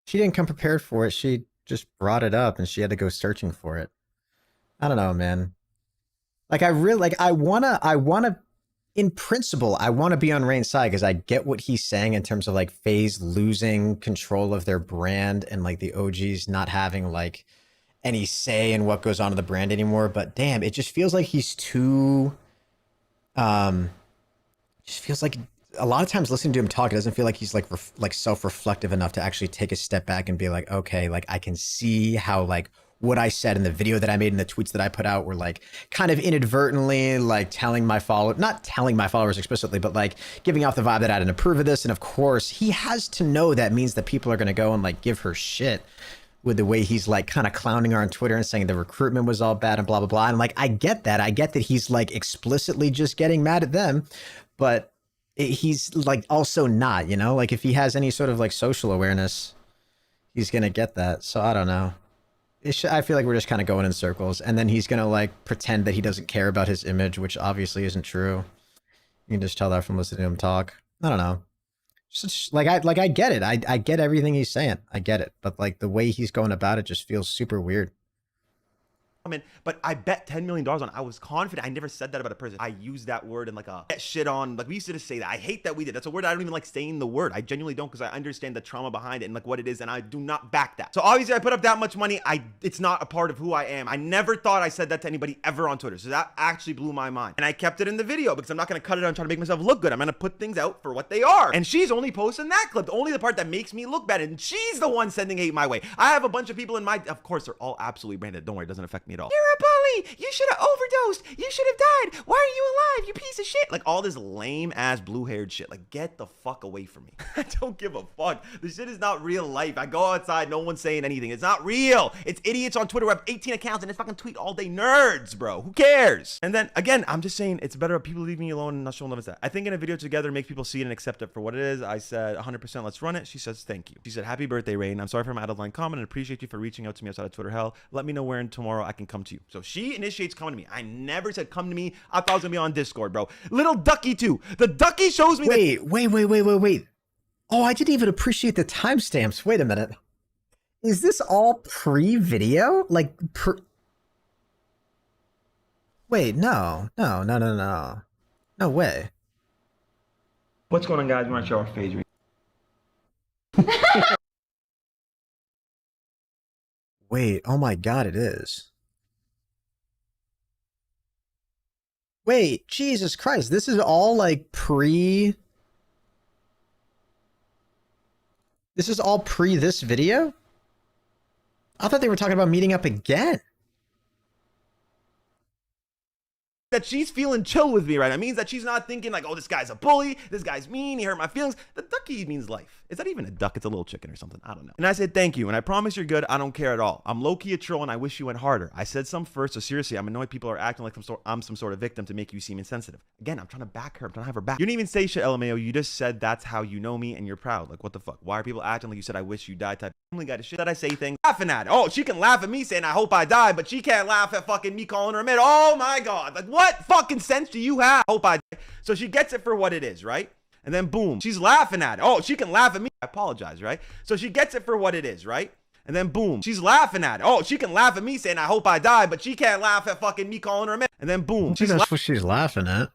She didn't come prepared for it. She just brought it up and she had to go searching for it. I don't know, man. Like, I really, like, I wanna in principle, I want to be on Rain's side because I get what he's saying in terms of like FaZe losing control of their brand and like the OGs not having like any say in what goes on in the brand anymore. But damn, it just feels like he's too, just feels like a lot of times listening to him talk, it doesn't feel like he's like self-reflective enough to actually take a step back and be like, okay, like I can see how like what I said in the video that I made and the tweets that I put out were like kind of inadvertently like telling my followers, not telling my followers explicitly, but like giving off the vibe that I didn't approve of this. And of course he has to know that means that people are going to go and like give her shit with the way he's like kind of clowning her on Twitter and saying the recruitment was all bad and blah, blah, blah. And like, I get that. I get that he's like explicitly just getting mad at them, but he's like also not, you know, like if he has any sort of like social awareness, he's going to get that. So I don't know. I feel like we're just kind of going in circles, and then he's going to like pretend that he doesn't care about his image, which obviously isn't true. You can just tell that from listening to him talk. I don't know. Just, like I get it. I get everything he's saying. I get it. But like the way he's going about it just feels super weird. But I bet $10 million on. I was confident. I never said that about a person. I used that word in like a shit on. Like we used to just say that. I hate that we did. That's a word I don't even like saying the word. I genuinely don't, because I understand the trauma behind it and like what it is, and I do not back that. So obviously I put up that much money. It's not a part of who I am. I never thought I said that to anybody ever on Twitter. So that actually blew my mind. And I kept it in the video because I'm not gonna cut it out and try to make myself look good. I'm gonna put things out for what they are. And she's only posting that clip, only the part that makes me look bad. And she's the one sending hate my way. I have a bunch of people in my, of course, they're all absolutely branded. Don't worry, it doesn't affect me at all. You're a bully. You should have overdosed. You should have died. Why are you alive, you piece of shit? Like all this lame ass blue haired shit. Like get the fuck away from me. I don't give a fuck. This shit is not real life. I go outside, no one's saying anything. It's not real. It's idiots on Twitter who have 18 accounts and just fucking tweet all day. Nerds, bro. Who cares? And then again, I'm just saying it's better if people leave me alone and not showing love as that. I think in a video together, make people see it and accept it for what it is. I said 100% let's run it. She says thank you. She said happy birthday, Rain. I'm sorry for my out of line comment and appreciate you for reaching out to me outside of Twitter hell. Let me know where and tomorrow I can come to you. So she initiates coming to me. I never said come to me. I thought I was gonna be on Discord, bro. Little Ducky too. The Ducky shows me. Wait. Oh, I didn't even appreciate the timestamps. Wait a minute. Is this all pre-video? Like Wait, no. No way. What's going on, guys? We're on show our phase. Wait, oh my god, it is. Wait, Jesus Christ, this is all like This is all pre this video? I thought they were talking about meeting up again. That she's feeling chill with me, right? That means that she's not thinking like, oh, this guy's a bully, this guy's mean, he hurt my feelings. The Ducky means life. Is that even a duck? It's a little chicken or something. I don't know. And I said, thank you. And I promise you're good. I don't care at all. I'm low-key a troll and I wish you went harder. I said some first, so seriously, I'm annoyed people are acting like I'm some sort of victim to make you seem insensitive. Again, I'm trying to back her. I'm trying to have her back. You didn't even say shit, LMAO. You just said that's how you know me and you're proud. Like, what the fuck? Why are people acting like you said I wish you died type? Only got to shit that I say things laughing at. Oh, she can laugh at me saying I hope I die, but she can't laugh at fucking me calling her a mid. Oh my god. Like, what fucking sense do you have? Hope I die. So she gets it for what it is, right? And then boom, she's laughing at it. Oh, she can laugh at me. I apologize, right? So she gets it for what it is, right? And then boom, she's laughing at it. Oh, she can laugh at me saying I hope I die, but she can't laugh at fucking me calling her a mid. And then boom, That's what she's laughing at.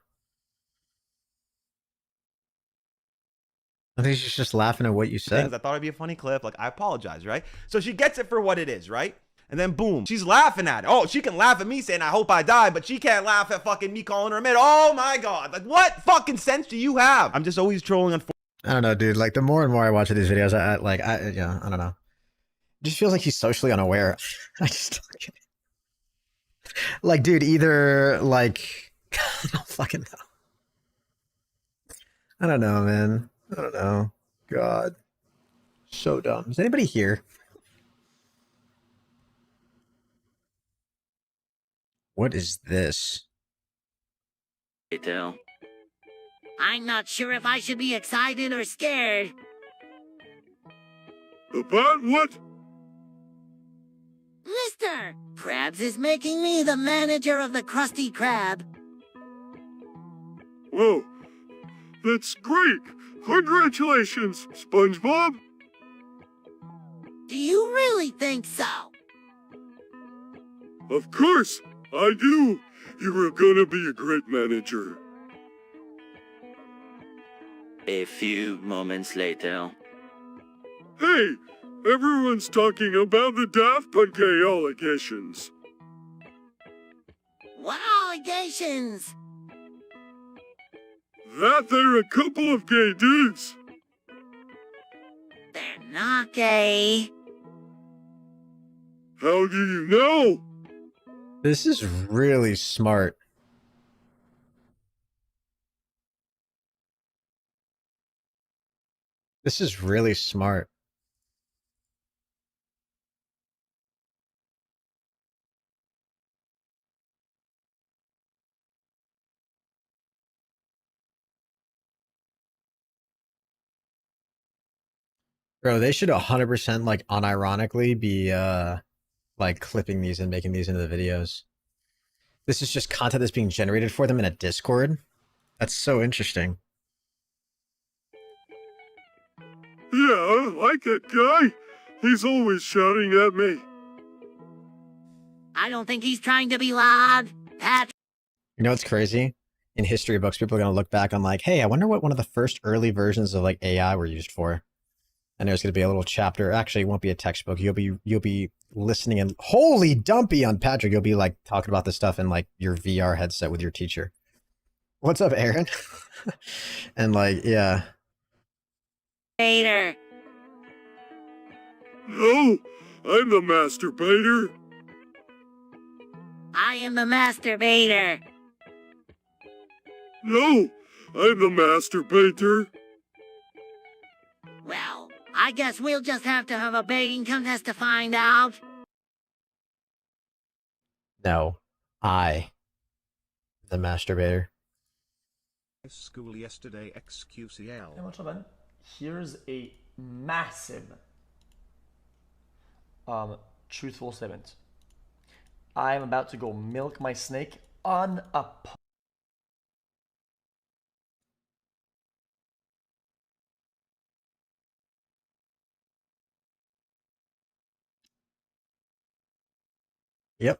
I think she's just laughing at what you said. I thought it'd be a funny clip. Like, I apologize, right? So she gets it for what it is, right? And then boom, she's laughing at it. Oh, she can laugh at me saying I hope I die, but she can't laugh at fucking me calling her a mid. Oh my god. Like, what fucking sense do you have? I'm just always trolling on. I don't know, dude. Like, the more and more I watch these videos, I don't know. It just feels like he's socially unaware. I just like, dude, either like, I don't fucking know. I don't know, man. I don't know. God. So dumb. Is anybody here? What is this? I'm not sure if I should be excited or scared. About what? Mister, Krabs is making me the manager of the Krusty Krab. Whoa, that's great! Congratulations, SpongeBob! Do you really think so? Of course, I do! You are gonna be a great manager. A few moments later. Hey, everyone's talking about the Daft Punk gay allegations. What allegations? That they're a couple of gay dudes. They're not gay. How do you know? This is really smart. This is really smart. Bro, they should 100% like unironically be like clipping these and making these into the videos. This is just content that's being generated for them in a Discord. That's so interesting. Yeah, I like that guy. He's always shouting at me. I don't think he's trying to be loud. Patrick. You know what's crazy? In history books, people are gonna look back on like, hey, I wonder what one of the first early versions of like AI were used for. And there's gonna be a little chapter. Actually, it won't be a textbook. You'll be listening and holy dumpy on Patrick. You'll be like talking about this stuff in like your VR headset with your teacher. What's up, Aaron? And like, yeah. Vader. No, I'm the masturbator. I am the masturbator. No, I'm the masturbator. Well, I guess we'll just have to have a begging contest to find out. No, I, the masturbator. School yesterday XQCL. Hey, gentlemen, here's a massive truthful statement. I'm about to go milk my snake on a Yep.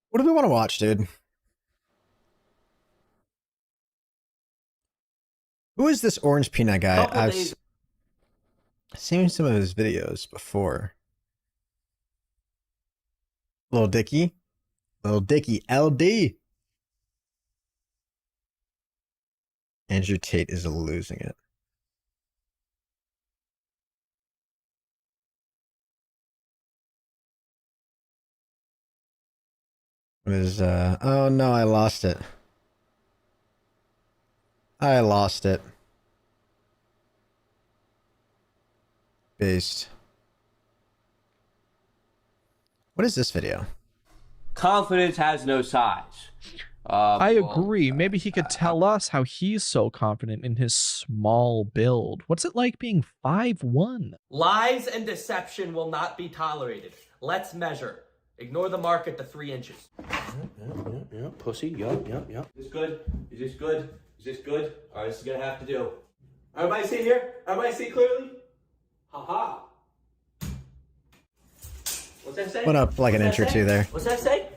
What do we want to watch, dude? Who is this orange peanut guy? I've seen some of his videos before. Little Dicky. Little Dicky LD. Andrew Tate is losing it. What is, oh no, I lost it. I lost it. Based. What is this video? Confidence has no size. I agree. Maybe he could tell us how he's so confident in his small build. What's it like being 5'1"? Lies and deception will not be tolerated. Let's measure. Ignore the mark at the 3 inches. Yeah. Pussy. Yup. Is this good? Is this good? Is this good? All right, this is gonna have to do. Everybody see here? Everybody see clearly? Haha. What's that say? Went up like an inch or two there. What's that say?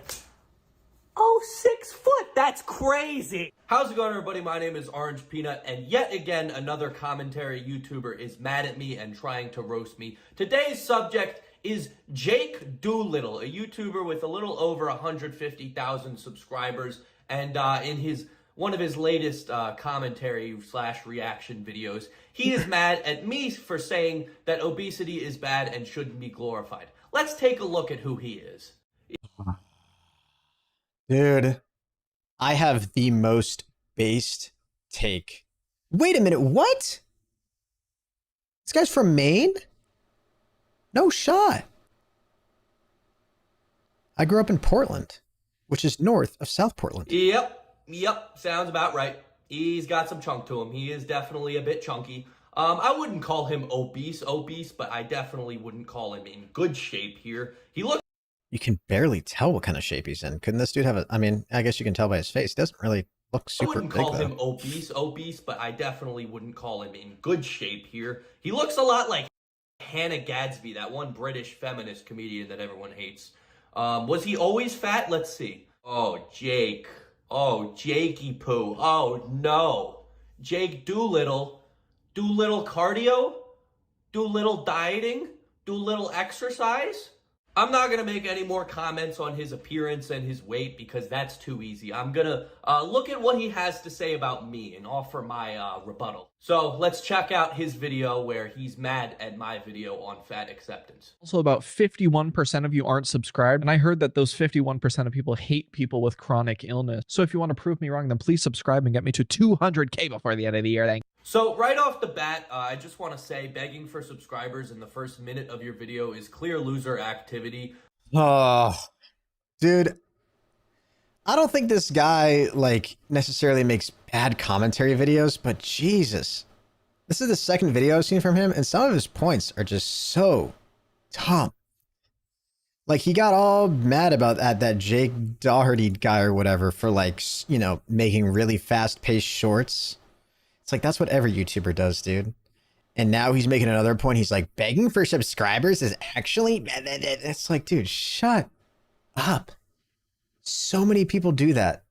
Oh, 6 foot. That's crazy. How's it going, everybody? My name is Orange Peanut, and yet again, another commentary YouTuber is mad at me and trying to roast me. Today's subject is Jake Doolittle, a YouTuber with a little over 150,000 subscribers, and in one of his latest commentary/reaction videos, he is mad at me for saying that obesity is bad and shouldn't be glorified. Let's take a look at who he is. Dude, I have the most based take. Wait a minute, what? This guy's from Maine? No shot. I grew up in Portland, which is north of South Portland. Yep, sounds about right. He's got some chunk to him. He is definitely a bit chunky. I wouldn't call him obese, but I definitely wouldn't call him in good shape here. He looks you can barely tell what kind of shape he's in. Couldn't this dude have a? I mean, I guess you can tell by his face. He doesn't really look I super wouldn't big call though. him obese, but I definitely wouldn't call him in good shape here. He looks a lot like Hannah Gadsby, that one British feminist comedian that everyone hates. Was he always fat? Let's see. Oh, Jake. Oh, Jakey Poo. Oh, no. Jake Doolittle. Do little cardio? Do little dieting? Do little exercise? I'm not going to make any more comments on his appearance and his weight because that's too easy. I'm going to look at what he has to say about me and offer my rebuttal. So let's check out his video where he's mad at my video on fat acceptance. Also, about 51% of you aren't subscribed, and I heard that those 51% of people hate people with chronic illness. So if you want to prove me wrong, then please subscribe and get me to 200K before the end of the year. Thank you. So right off the bat, I just want to say begging for subscribers in the first minute of your video is clear loser activity. Oh, dude. I don't think this guy like necessarily makes bad commentary videos, but Jesus. This is the second video I've seen from him, and some of his points are just so dumb. Like, he got all mad about that Jake Doherty guy or whatever for, like, you know, making really fast-paced shorts. It's like, that's what every YouTuber does, dude. And now he's making another point. He's like, begging for subscribers is actually... It's like, dude, shut up. So many people do that.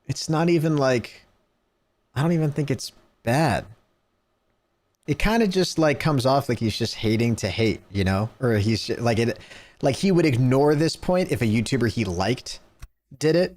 It's not even like... I don't even think it's bad. It kind of just like comes off like he's just hating to hate, you know? Or he's just, like it, like he would ignore this point if a YouTuber he liked did it.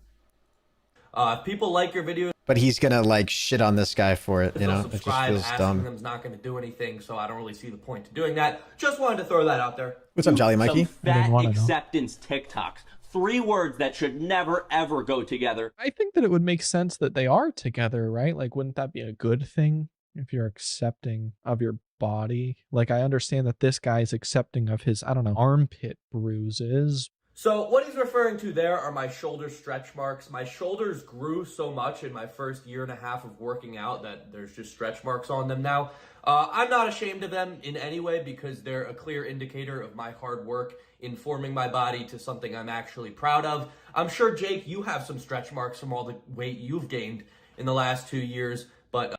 If people like your video, but he's gonna like shit on this guy for it, you know? It just feels dumb. them's not going to do anything, so I don't really see the point to doing that. Just wanted to throw that out there. What's up, Jolly Mikey? Some fat acceptance TikToks. 3 words that should never ever go together. I think that it would make sense that they are together, right? Like, wouldn't that be a good thing if you're accepting of your body? Like, I understand that this guy's accepting of his, I don't know, armpit bruises. So what he's referring to there are my shoulder stretch marks. My shoulders grew so much in my first 1.5 years of working out that there's just stretch marks on them now. I'm not ashamed of them in any way because they're a clear indicator of my hard work in forming my body to something I'm actually proud of. I'm sure, Jake, you have some stretch marks from all the weight you've gained in the last 2 years, but...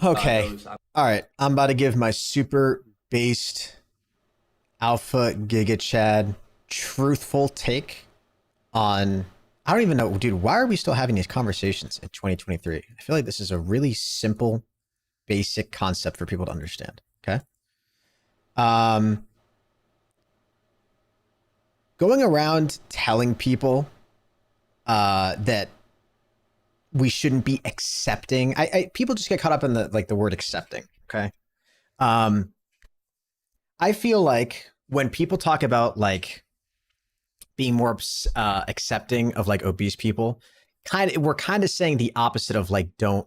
okay. All right. I'm about to give my super based alpha giga chad truthful take on... I don't even know, dude, why are we still having these conversations in 2023? I feel like this is a really simple, basic concept for people to understand, okay? Going around telling people that we shouldn't be accepting, people just get caught up in the word accepting, okay? I feel like when people talk about like being more accepting of like obese people, we're kind of saying the opposite of like don't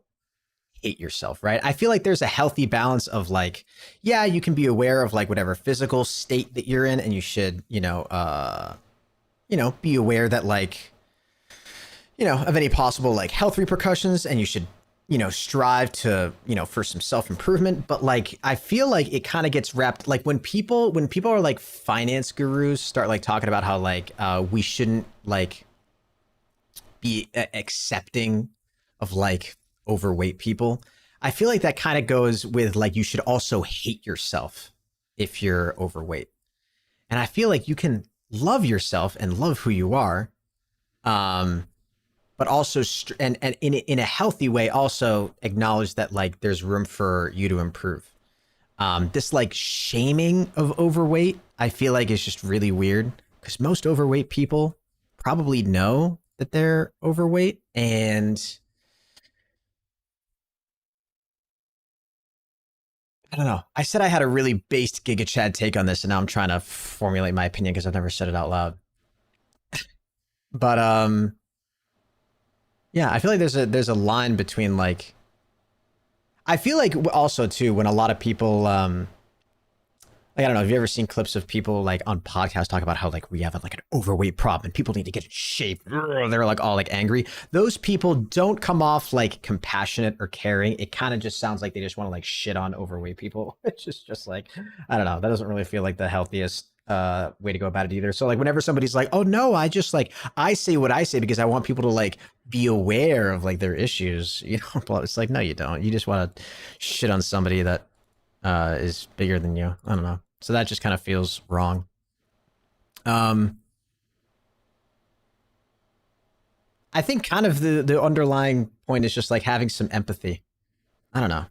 hate yourself, right? I feel like there's a healthy balance of like, yeah, you can be aware of like whatever physical state that you're in, and you should, be aware that like, of any possible like health repercussions, and you should, strive to, for some self-improvement. But like, I feel like it kind of gets wrapped, like when people are like finance gurus start like talking about how like, we shouldn't like be accepting of like overweight people. I feel like that kind of goes with like, you should also hate yourself if you're overweight. And I feel like you can love yourself and love who you are. But also, and in a healthy way, also acknowledge that like there's room for you to improve. This like shaming of overweight, I feel like is just really weird because most overweight people probably know that they're overweight. And I don't know. I said I had a really based Giga Chad take on this, and now I'm trying to formulate my opinion because I've never said it out loud. But yeah, I feel like there's a line between like, I feel like also too when a lot of people like, I don't know, have you ever seen clips of people like on podcasts talk about how like we have like an overweight problem and people need to get in shape? They're like all like angry. Those people don't come off like compassionate or caring. It kind of just sounds like they just want to like shit on overweight people. It's just like, I don't know. That doesn't really feel like the healthiest way to go about it either. So like whenever somebody's like, oh no, I just like, I say what I say because I want people to like be aware of like their issues, you know, but it's like, no, you don't. You just want to shit on somebody that is bigger than you. I don't know. So that just kind of feels wrong. I think kind of the underlying point is just like having some empathy. I don't know.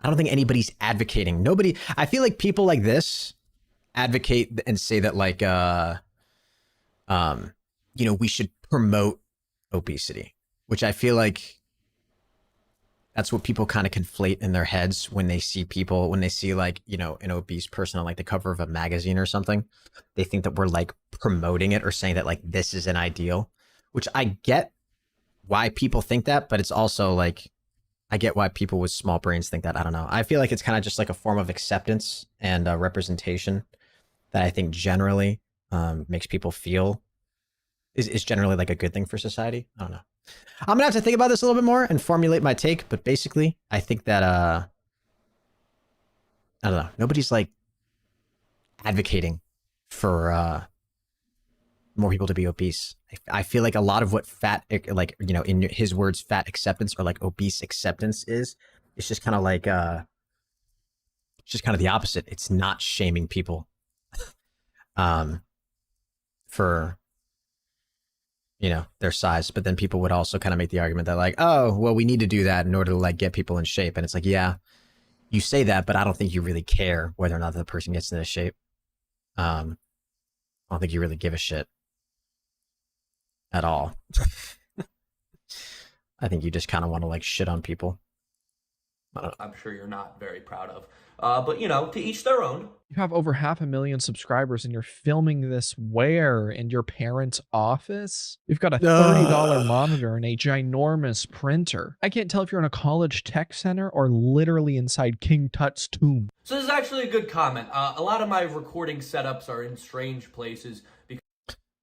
I don't think anybody's advocating. Nobody, I feel like people like this advocate and say that like, you know, we should promote obesity, which I feel like that's what people kind of conflate in their heads when they see people, when they see like, you know, an obese person on like the cover of a magazine or something. They think that we're like promoting it or saying that like this is an ideal, which I get why people think that, but it's also like, I get why people with small brains think that. I don't know. I feel like it's kind of just like a form of acceptance and representation that I think generally makes people feel is generally like a good thing for society. I don't know. I'm gonna have to think about this a little bit more and formulate my take, but basically I think that I don't know, nobody's like advocating for more people to be obese. I feel like a lot of what fat, like, you know, in his words, fat acceptance or like obese acceptance is, it's just kind of like it's just kind of the opposite. It's not shaming people for, you know, their size, but then people would also kind of make the argument that like, oh, well, we need to do that in order to like get people in shape. And it's like, yeah, you say that, but I don't think you really care whether or not the person gets into shape. I don't think you really give a shit at all. I think you just kind of want to like shit on people. I'm sure you're not very proud of. But, you know, to each their own. You have over 500,000 subscribers and you're filming this where? In your parents' office? You've got a $30 monitor and a ginormous printer. I can't tell if you're in a college tech center or literally inside King Tut's tomb. So this is actually a good comment. A lot of my recording setups are in strange places.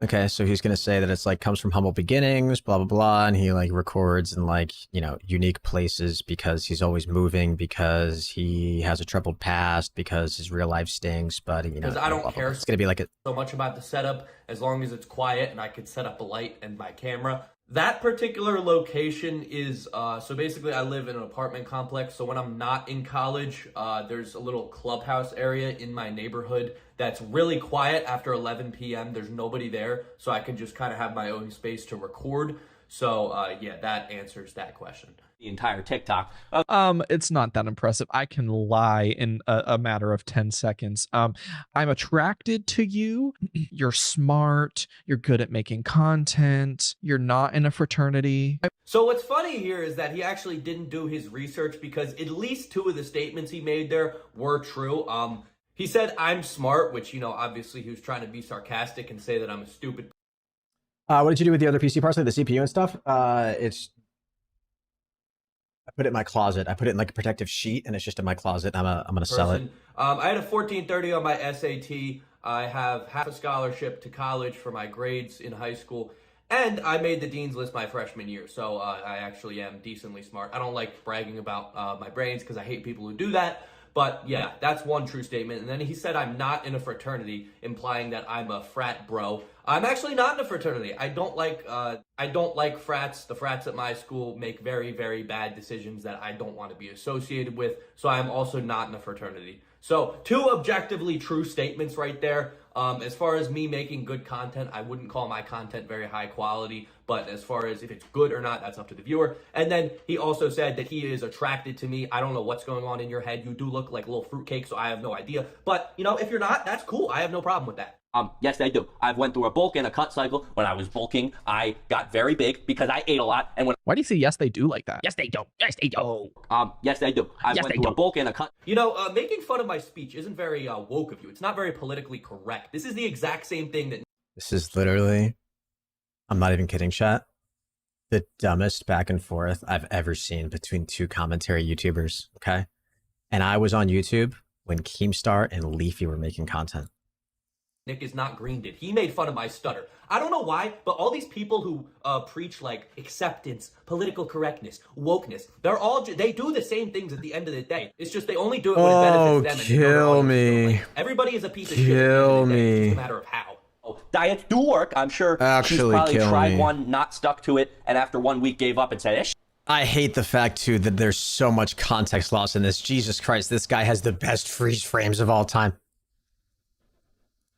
Okay, so he's gonna say that it's like comes from humble beginnings, blah blah blah, and he like records in like, you know, unique places because he's always moving, because he has a troubled past, because his real life stinks, but you know, because I don't blah, blah, care blah. It's gonna be like so much about the setup as long as it's quiet and I could set up a light and my camera. That particular location is, so basically I live in an apartment complex, so when I'm not in college, there's a little clubhouse area in my neighborhood that's really quiet after 11 p.m. There's nobody there, so I can just kind of have my own space to record. So, yeah, that answers that question. The entire TikTok. It's not that impressive. I can lie in a matter of 10 seconds. I'm attracted to you. You're smart. You're good at making content. You're not in a fraternity. So what's funny here is that he actually didn't do his research because at least two of the statements he made there were true. He said, I'm smart, which, you know, obviously he was trying to be sarcastic and say that I'm a stupid. what did you do with the other PC parts, like the CPU and stuff? I put it in my closet. I put it in like a protective sheet, and it's just in my closet. I'm gonna sell it. I had a 1430 on my SAT. I have half a scholarship to college for my grades in high school, and I made the dean's list my freshman year. So I actually am decently smart. I don't like bragging about my brains because I hate people who do that. But yeah, that's one true statement. And then he said I'm not in a fraternity, implying that I'm a frat bro. I'm actually not in a fraternity. I don't like frats. The frats at my school make very, very bad decisions that I don't want to be associated with. So I'm also not in a fraternity. So two objectively true statements right there. As far as me making good content, I wouldn't call my content very high quality, but as far as if it's good or not, that's up to the viewer. And then he also said that he is attracted to me. I don't know what's going on in your head. You do look like a little fruitcake, so I have no idea. But, you know, if you're not, that's cool. I have no problem with that. Yes, I do. I've went through a bulk and a cut cycle. When I was bulking, I got very big because I ate a lot. And when Why do you say yes, they do like that? yes, they do. Yes, they do. Yes, they do. I went through a bulk and a cut. You know, making fun of my speech isn't very woke of you. It's not very politically correct. This is the exact same thing that... This is literally, I'm not even kidding, chat, the dumbest back and forth I've ever seen between two commentary YouTubers, okay? And I was on YouTube when Keemstar and Leafy were making content. Nick is not green did. He made fun of my stutter. I don't know why, but all these people who preach like acceptance, political correctness, wokeness, they do the same things at the end of the day. It's just they only do it when it benefits them. Kill me. Like, everybody is a piece of shit. Kill me. It's just a matter of how. Diets do work. I'm sure she's probably tried one, not stuck to it, and after 1 week gave up and said, eh, I hate the fact, too, that there's so much context loss in this. Jesus Christ, this guy has the best freeze frames of all time.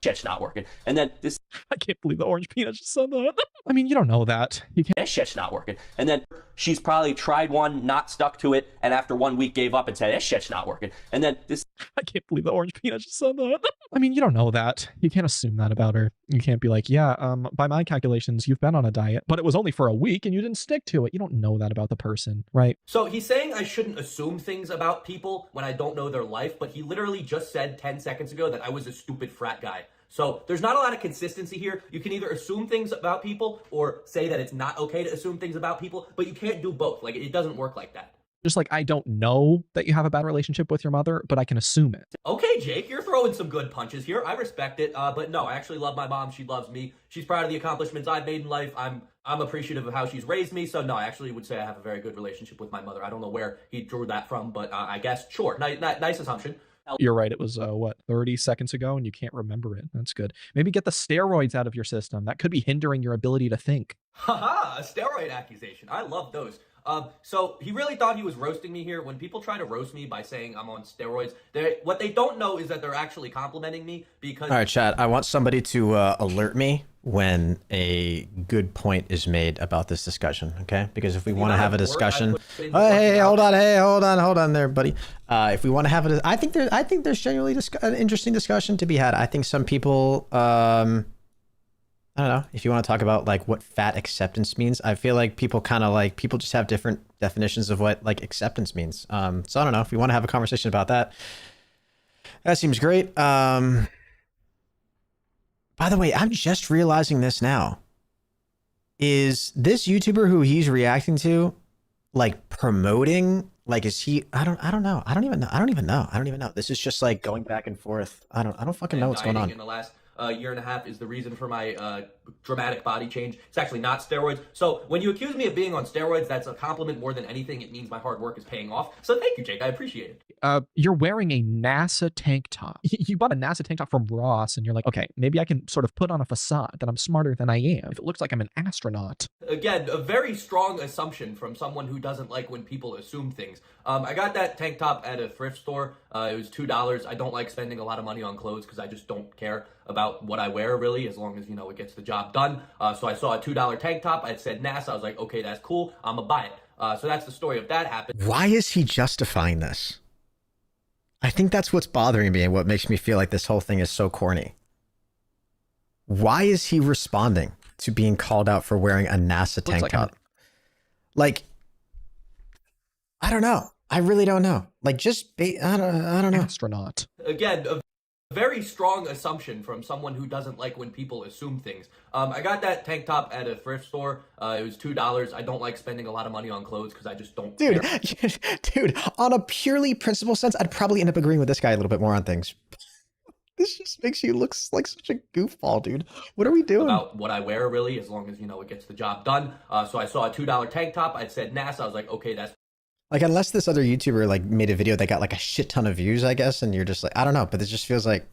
shit's not working. And then this, I can't believe the orange peanut just said that. I mean, you don't know that. You can't. this shit's not working. And then she's probably tried one, not stuck to it, and after 1 week gave up and said, this shit's not working. And then this, I can't believe the orange peanut just said that. I mean, you don't know that. You can't assume that about her. You can't be like, yeah, by my calculations, you've been on a diet, but it was only for a week and you didn't stick to it. You don't know that about the person, right? So he's saying I shouldn't assume things about people when I don't know their life, but he literally just said 10 seconds ago that I was a stupid frat guy. So there's not a lot of consistency here. You can either assume things about people or say that it's not okay to assume things about people, but you can't do both. Like, it doesn't work like that. Just like, I don't know that you have a bad relationship with your mother, but I can assume it. Okay, Jake, you're throwing some good punches here. I respect it. But no, I actually love my mom. She loves me. She's proud of the accomplishments I've made in life. I'm appreciative of how she's raised me. So no, I actually would say I have a very good relationship with my mother. I don't know where he drew that from, but I guess, sure. Nice assumption. You're right. It was, 30 seconds ago, and you can't remember it. That's good. Maybe get the steroids out of your system. That could be hindering your ability to think. Haha, a steroid accusation. I love those. So he really thought he was roasting me here. When people try to roast me by saying I'm on steroids, what they don't know is that they're actually complimenting me because... All right, chat. I want somebody to alert me when a good point is made about this discussion, okay? Because if we want to have a discussion... Hey, hold on there, buddy. If we want to have it, I think there's genuinely an interesting discussion to be had. I think some people... I don't know, if you want to talk about like what fat acceptance means, I feel like people just have different definitions of what like acceptance means. So I don't know if you want to have a conversation about that. That seems great. By the way, I'm just realizing this now. Is this YouTuber who he's reacting to like promoting, like, is he, I don't know. I don't even know. This is just like going back and forth. I don't fucking know what's going on. In the last year and a half is the reason for my dramatic body change. It's actually not steroids. So when you accuse me of being on steroids, that's a compliment more than anything. It means my hard work is paying off. So thank you, Jake. I appreciate it. You're wearing a NASA tank top. You bought a NASA tank top from Ross, and you're like, okay, maybe I can sort of put on a facade that I'm smarter than I am. If it looks like I'm an astronaut. Again, a very strong assumption from someone who doesn't like when people assume things. I got that tank top at a thrift store. It was $2. I don't like spending a lot of money on clothes because I just don't care about what I wear, really, as long as, you know, it gets the job done. So I saw a $2 tank top. I said NASA. I was like, okay, that's cool. I'm gonna buy it. So that's the story of that happened. Why is he justifying this? I think that's what's bothering me and what makes me feel like this whole thing is so corny. Why is he responding to being called out for wearing a NASA tank top? Like, I don't know. I really don't know. Like, just I don't know. Astronaut. Again, a very strong assumption from someone who doesn't like when people assume things. I got that tank top at a thrift store. It was $2. I don't like spending a lot of money on clothes because I just don't care. Dude, on a purely principle sense, I'd probably end up agreeing with this guy a little bit more on things. This just makes you look like such a goofball, dude. What are we doing? About what I wear, really, as long as, you know, it gets the job done. So I saw a $2 tank top. I said NASA. I was like, okay, that's... Like, unless this other YouTuber, like, made a video that got, like, a shit ton of views, I guess, and you're just like, I don't know, but it just feels like...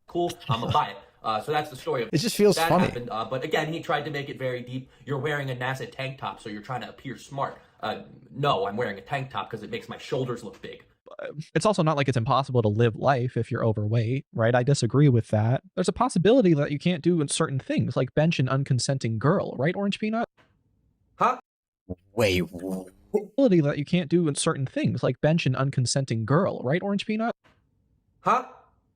Cool, I'm gonna buy it. So that's the story of it. Just feels that funny. Happened. But again, he tried to make it very deep. You're wearing a NASA tank top, so you're trying to appear smart. No, I'm wearing a tank top because it makes my shoulders look big. It's also not like it's impossible to live life if you're overweight, right? I disagree with that. There's a possibility that you can't do certain things, like bench an unconsenting girl, right, Orange Peanut? Huh? Wait. Possibility that you can't do certain things, like bench an unconsenting girl, right, Orange Peanut? Huh?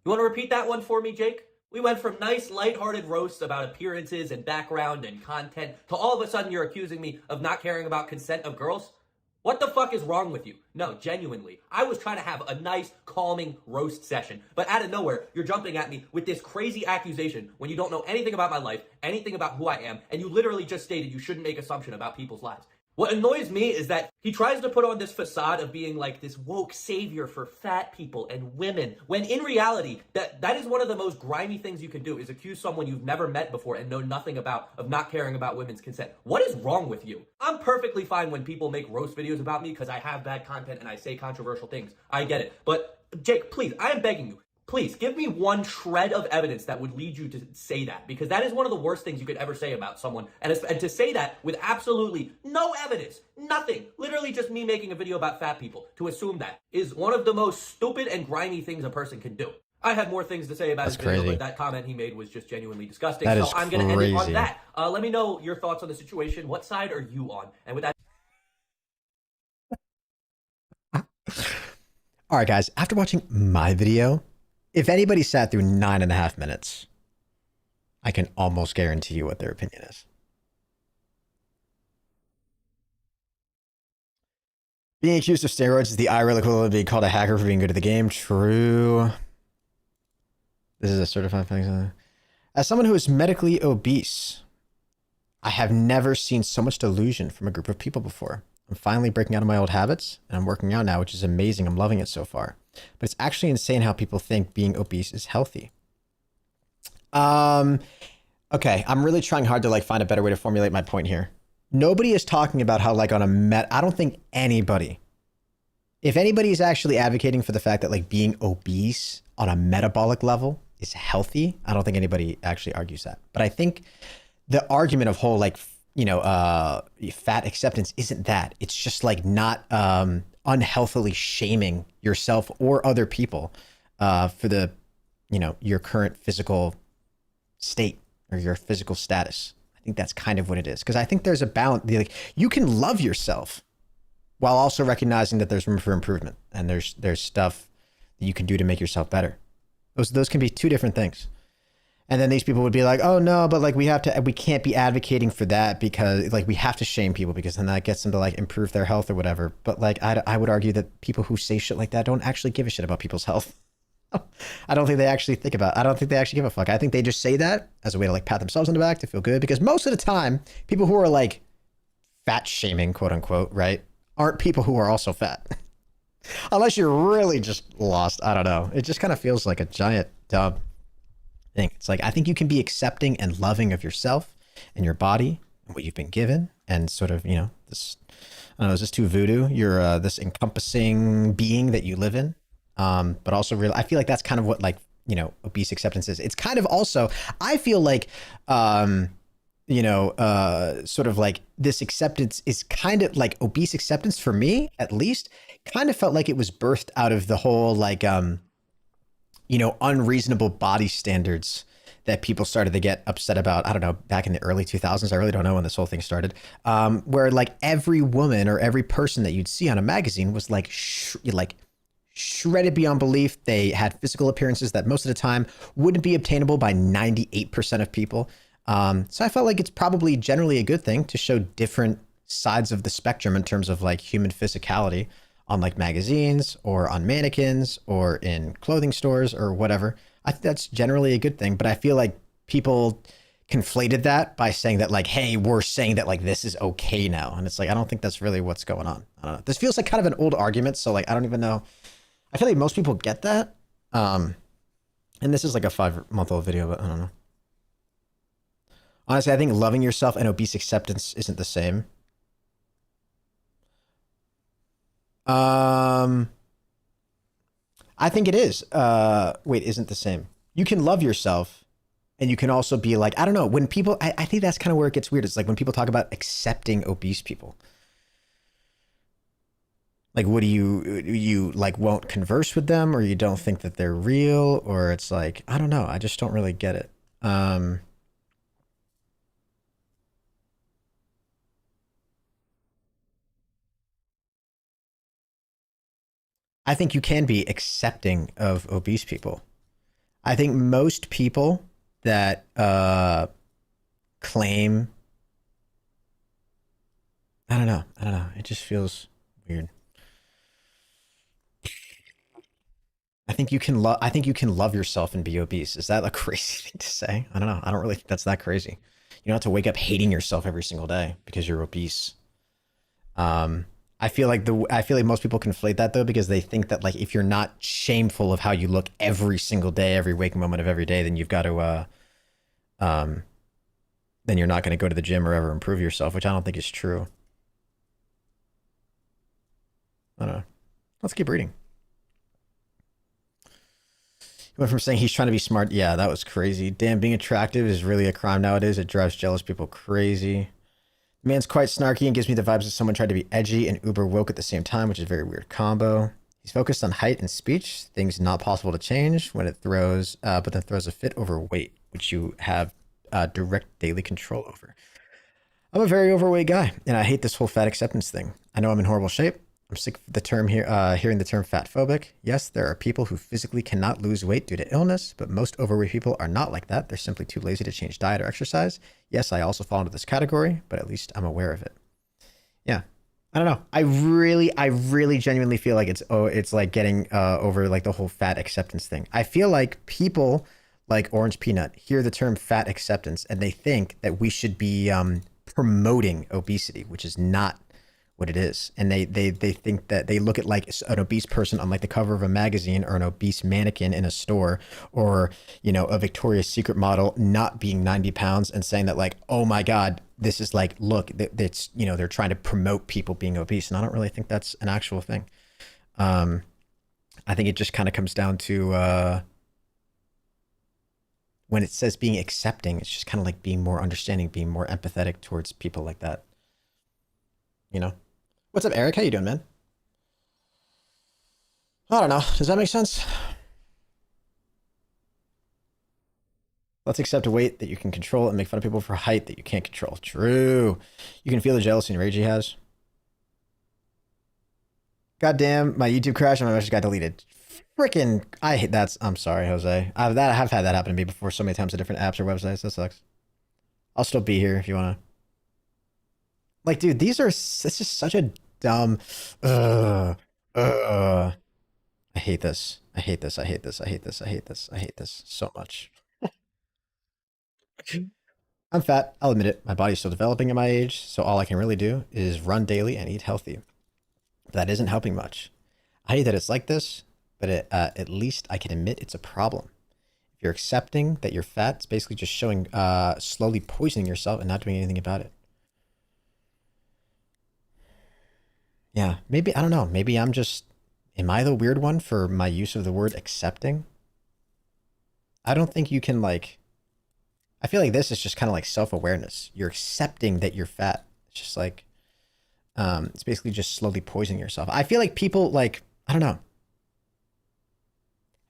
You want to repeat that one for me, Jake? We went from nice, lighthearted roasts about appearances and background and content to all of a sudden you're accusing me of not caring about consent of girls? What the fuck is wrong with you? No, genuinely. I was trying to have a nice, calming roast session, but out of nowhere, you're jumping at me with this crazy accusation when you don't know anything about my life, anything about who I am, and you literally just stated you shouldn't make assumption about people's lives. What annoys me is that he tries to put on this facade of being like this woke savior for fat people and women, when in reality, that is one of the most grimy things you can do, is accuse someone you've never met before and know nothing about of not caring about women's consent. What is wrong with you? I'm perfectly fine when people make roast videos about me because I have bad content and I say controversial things. I get it. But Jake, please, I am begging you. Please, give me one shred of evidence that would lead you to say that, because that is one of the worst things you could ever say about someone. And to say that with absolutely no evidence, nothing, literally just me making a video about fat people, to assume that is one of the most stupid and grimy things a person can do. I had more things to say about his video, but that comment he made was just genuinely disgusting. So I'm going to end it on that. Let me know your thoughts on the situation. What side are you on? And with that... All right, guys, after watching my video, if anybody sat through 9.5 minutes, I can almost guarantee you what their opinion is. Being accused of steroids is the IRL equivalent of being called a hacker for being good at the game. True. This is a certified thing. As someone who is medically obese, I have never seen so much delusion from a group of people before. I'm finally breaking out of my old habits, and I'm working out now, which is amazing. I'm loving it so far. But it's actually insane how people think being obese is healthy. Okay, I'm really trying hard to like find a better way to formulate my point here. Nobody is talking about how like on a I don't think anybody, if anybody is actually advocating for the fact that like being obese on a metabolic level is healthy, I don't think anybody actually argues that. But I think the argument of whole like, you know, fat acceptance isn't that. It's just like not unhealthily shaming yourself or other people for the, you know, your current physical state or your physical status. I think that's kind of what it is. Because I think there's a balance. Like, you can love yourself while also recognizing that there's room for improvement and there's stuff that you can do to make yourself better. Those can be two different things. And then these people would be like, oh no, but like we can't be advocating for that because like we have to shame people because then that gets them to like improve their health or whatever. But like I would argue that people who say shit like that don't actually give a shit about people's health. I don't think they actually think about it. I don't think they actually give a fuck. I think they just say that as a way to like pat themselves on the back to feel good, because most of the time people who are like fat shaming, quote unquote, right, aren't people who are also fat. Unless you're really just lost. I don't know. It just kind of feels like a giant dumb thing. It's like, I think you can be accepting and loving of yourself and your body and what you've been given and sort of, you know, this, I don't know, is this too voodoo? You're this encompassing being that you live in. But also really, I feel like that's kind of what like, you know, obese acceptance is. It's kind of also, I feel like, you know, sort of like this acceptance is kind of like obese acceptance for me, at least, kind of felt like it was birthed out of the whole like, you know, unreasonable body standards that people started to get upset about. I don't know, back in the early 2000s. I really don't know when this whole thing started. Where like every woman or every person that you'd see on a magazine was like, shredded beyond belief. They had physical appearances that most of the time wouldn't be obtainable by 98% of people. So I felt like it's probably generally a good thing to show different sides of the spectrum in terms of like human physicality on like magazines or on mannequins or in clothing stores or whatever. I think that's generally a good thing, but I feel like people conflated that by saying that like, hey, we're saying that like this is okay now. And it's like, I don't think that's really what's going on. I don't know. This feels like kind of an old argument. So like, I don't even know. I feel like most people get that. And this is like a 5-month-old video, but I don't know. Honestly, I think loving yourself and obese acceptance isn't the same. I think it is. Wait, isn't the same. You can love yourself and you can also be like, I don't know, when people, I think that's kind of where it gets weird. It's like when people talk about accepting obese people. Like, what do you like won't converse with them, or you don't think that they're real, or it's like, I don't know. I just don't really get it. I think you can be accepting of obese people. I think most people that claim, I don't know. It just feels weird. I think you can love yourself and be obese. Is that a crazy thing to say? I don't know. I don't really think that's that crazy. You don't have to wake up hating yourself every single day because you're obese. I feel like most people conflate that though, because they think that like if you're not shameful of how you look every single day, every waking moment of every day, then you've got to then you're not going to go to the gym or ever improve yourself, which I don't think is true. I don't know. Let's keep reading. He went from saying he's trying to be smart. Yeah, that was crazy. Damn, being attractive is really a crime nowadays. It drives jealous people crazy. The man's quite snarky and gives me the vibes of someone tried to be edgy and uber woke at the same time, which is a very weird combo. He's focused on height and speech, things not possible to change when it throws, but then throws a fit over weight, which you have direct daily control over. I'm a very overweight guy, and I hate this whole fat acceptance thing. I know I'm in horrible shape. I'm sick of the term hearing the term fat phobic. Yes, there are people who physically cannot lose weight due to illness, but most overweight people are not like that. They're simply too lazy to change diet or exercise. Yes, I also fall into this category, but at least I'm aware of it. Yeah. I don't know. I really genuinely feel like it's like getting over like the whole fat acceptance thing. I feel like people like Orange Peanut hear the term fat acceptance and they think that we should be promoting obesity, which is not what it is. And they think that they look at like an obese person on like the cover of a magazine, or an obese mannequin in a store, or, you know, a Victoria's Secret model not being 90 pounds and saying that like, oh my God, this is like, look, it's, you know, they're trying to promote people being obese. And I don't really think that's an actual thing. I think it just kind of comes down to when it says being accepting, it's just kind of like being more understanding, being more empathetic towards people like that. You know? What's up, Eric? How you doing, man? I don't know. Does that make sense? Let's accept a weight that you can control and make fun of people for height that you can't control. True. You can feel the jealousy and rage he has. Goddamn, my YouTube crashed and my message got deleted. Freaking, I hate that. I'm sorry, Jose. I've had that happen to me before so many times on different apps or websites. That sucks. I'll still be here if you want to. Like, dude, it's just such a dumb, I hate this. I hate this. I hate this. I hate this. I hate this. I hate this so much. I'm fat. I'll admit it. My body's still developing at my age, so all I can really do is run daily and eat healthy. But that isn't helping much. I hate that it's like this, but at least I can admit it's a problem. If you're accepting that you're fat, it's basically just showing, slowly poisoning yourself and not doing anything about it. Yeah, maybe, I don't know. Maybe am I the weird one for my use of the word accepting? I don't think you can like, I feel like this is just kind of like self-awareness. You're accepting that you're fat. It's just like, it's basically just slowly poisoning yourself. I feel like people like, I don't know.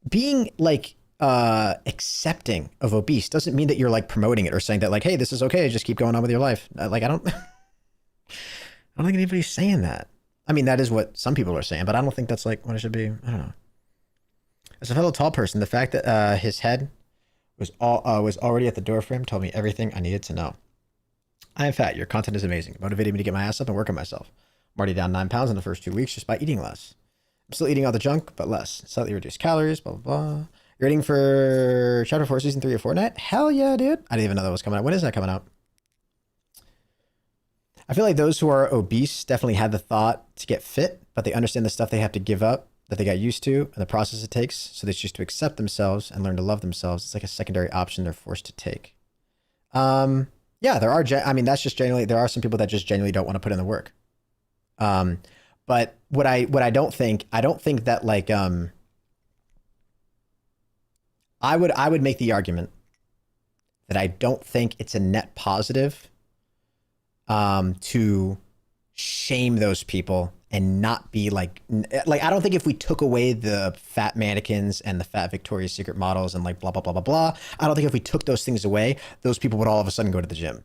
Being like, accepting of obese doesn't mean that you're like promoting it or saying that like, hey, this is okay. Just keep going on with your life. Like, I don't think anybody's saying that. I mean, that is what some people are saying, but I don't think that's like what it should be. I don't know. As a fellow tall person, the fact that his head was already at the door frame told me everything I needed to know. I am fat. Your content is amazing. Motivated me to get my ass up and work on myself. I'm already down 9 pounds in the first 2 weeks just by eating less. I'm still eating all the junk, but less. Slightly reduced calories, blah, blah, blah. You're reading for Chapter 4, Season 3 of Fortnite? Hell yeah, dude. I didn't even know that was coming out. When is that coming out? I feel like those who are obese definitely had the thought to get fit, but they understand the stuff they have to give up that they got used to and the process it takes. So they choose to accept themselves and learn to love themselves. It's like a secondary option they're forced to take. Yeah, there are, I mean, that's just generally, there are some people that just genuinely don't want to put in the work. But what I don't think that like, I would make the argument that I don't think it's a net positive to shame those people and not be like I don't think if we took away the fat mannequins and the fat Victoria's Secret models and like blah, blah, blah, blah, blah, I don't think if we took those things away, those people would all of a sudden go to the gym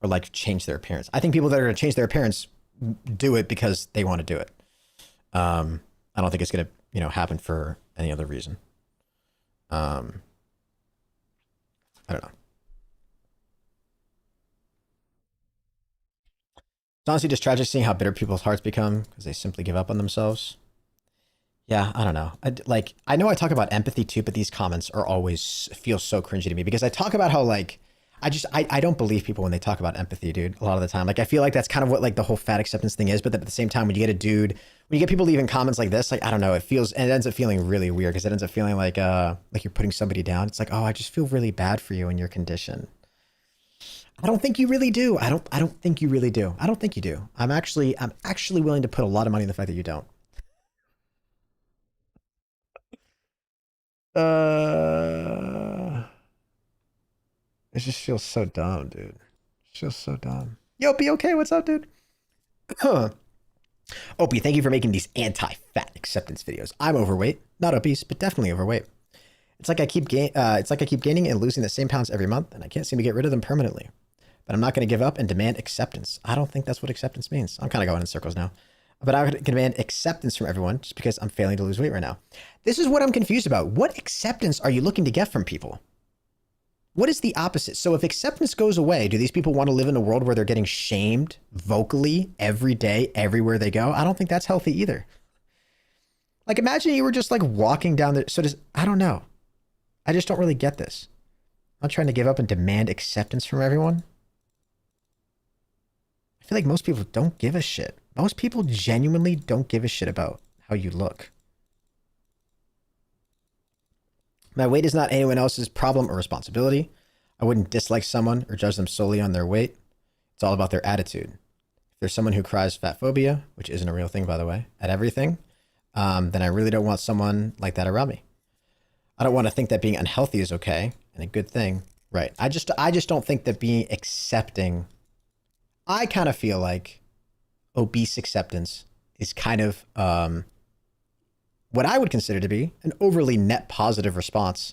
or like change their appearance. I think people that are going to change their appearance do it because they want to do it. I don't think it's going to, you know, happen for any other reason. I don't know. It's honestly just tragic seeing how bitter people's hearts become because they simply give up on themselves. Yeah, I don't know. I know I talk about empathy too, but these comments are always feel so cringy to me because I talk about how like, I don't believe people when they talk about empathy, dude, a lot of the time. Like, I feel like that's kind of what like the whole fat acceptance thing is. But at the same time, when you get a dude, when you get people leaving comments like this, like, I don't know, it ends up feeling really weird because it ends up feeling like you're putting somebody down. It's like, oh, I just feel really bad for you in your condition. I don't think you really do. I don't think you really do. I don't think you do. I'm actually willing to put a lot of money in the fact that you don't. It just feels so dumb, dude. It feels so dumb. Yo, be okay. What's up, dude? Opie, thank you for making these anti-fat acceptance videos. I'm overweight, not obese, but definitely overweight. It's like I keep gaining and losing the same pounds every month, and I can't seem to get rid of them permanently. But I'm not going to give up and demand acceptance. I don't think that's what acceptance means. I'm kind of going in circles now. But I would demand acceptance from everyone just because I'm failing to lose weight right now. This is what I'm confused about. What acceptance are you looking to get from people? What is the opposite? So if acceptance goes away, do these people want to live in a world where they're getting shamed vocally every day, everywhere they go? I don't think that's healthy either. Like, imagine you were just like walking down the, I don't know. I just don't really get this. I'm not trying to give up and demand acceptance from everyone. I feel like most people don't give a shit. Most people genuinely don't give a shit about how you look. My weight is not anyone else's problem or responsibility. I wouldn't dislike someone or judge them solely on their weight. It's all about their attitude. If there's someone who cries fat phobia, which isn't a real thing, by the way, at everything, then I really don't want someone like that around me. I don't want to think that being unhealthy is okay and a good thing. Right. I just don't think that being accepting, I kind of feel like obese acceptance is kind of what I would consider to be an overly net positive response.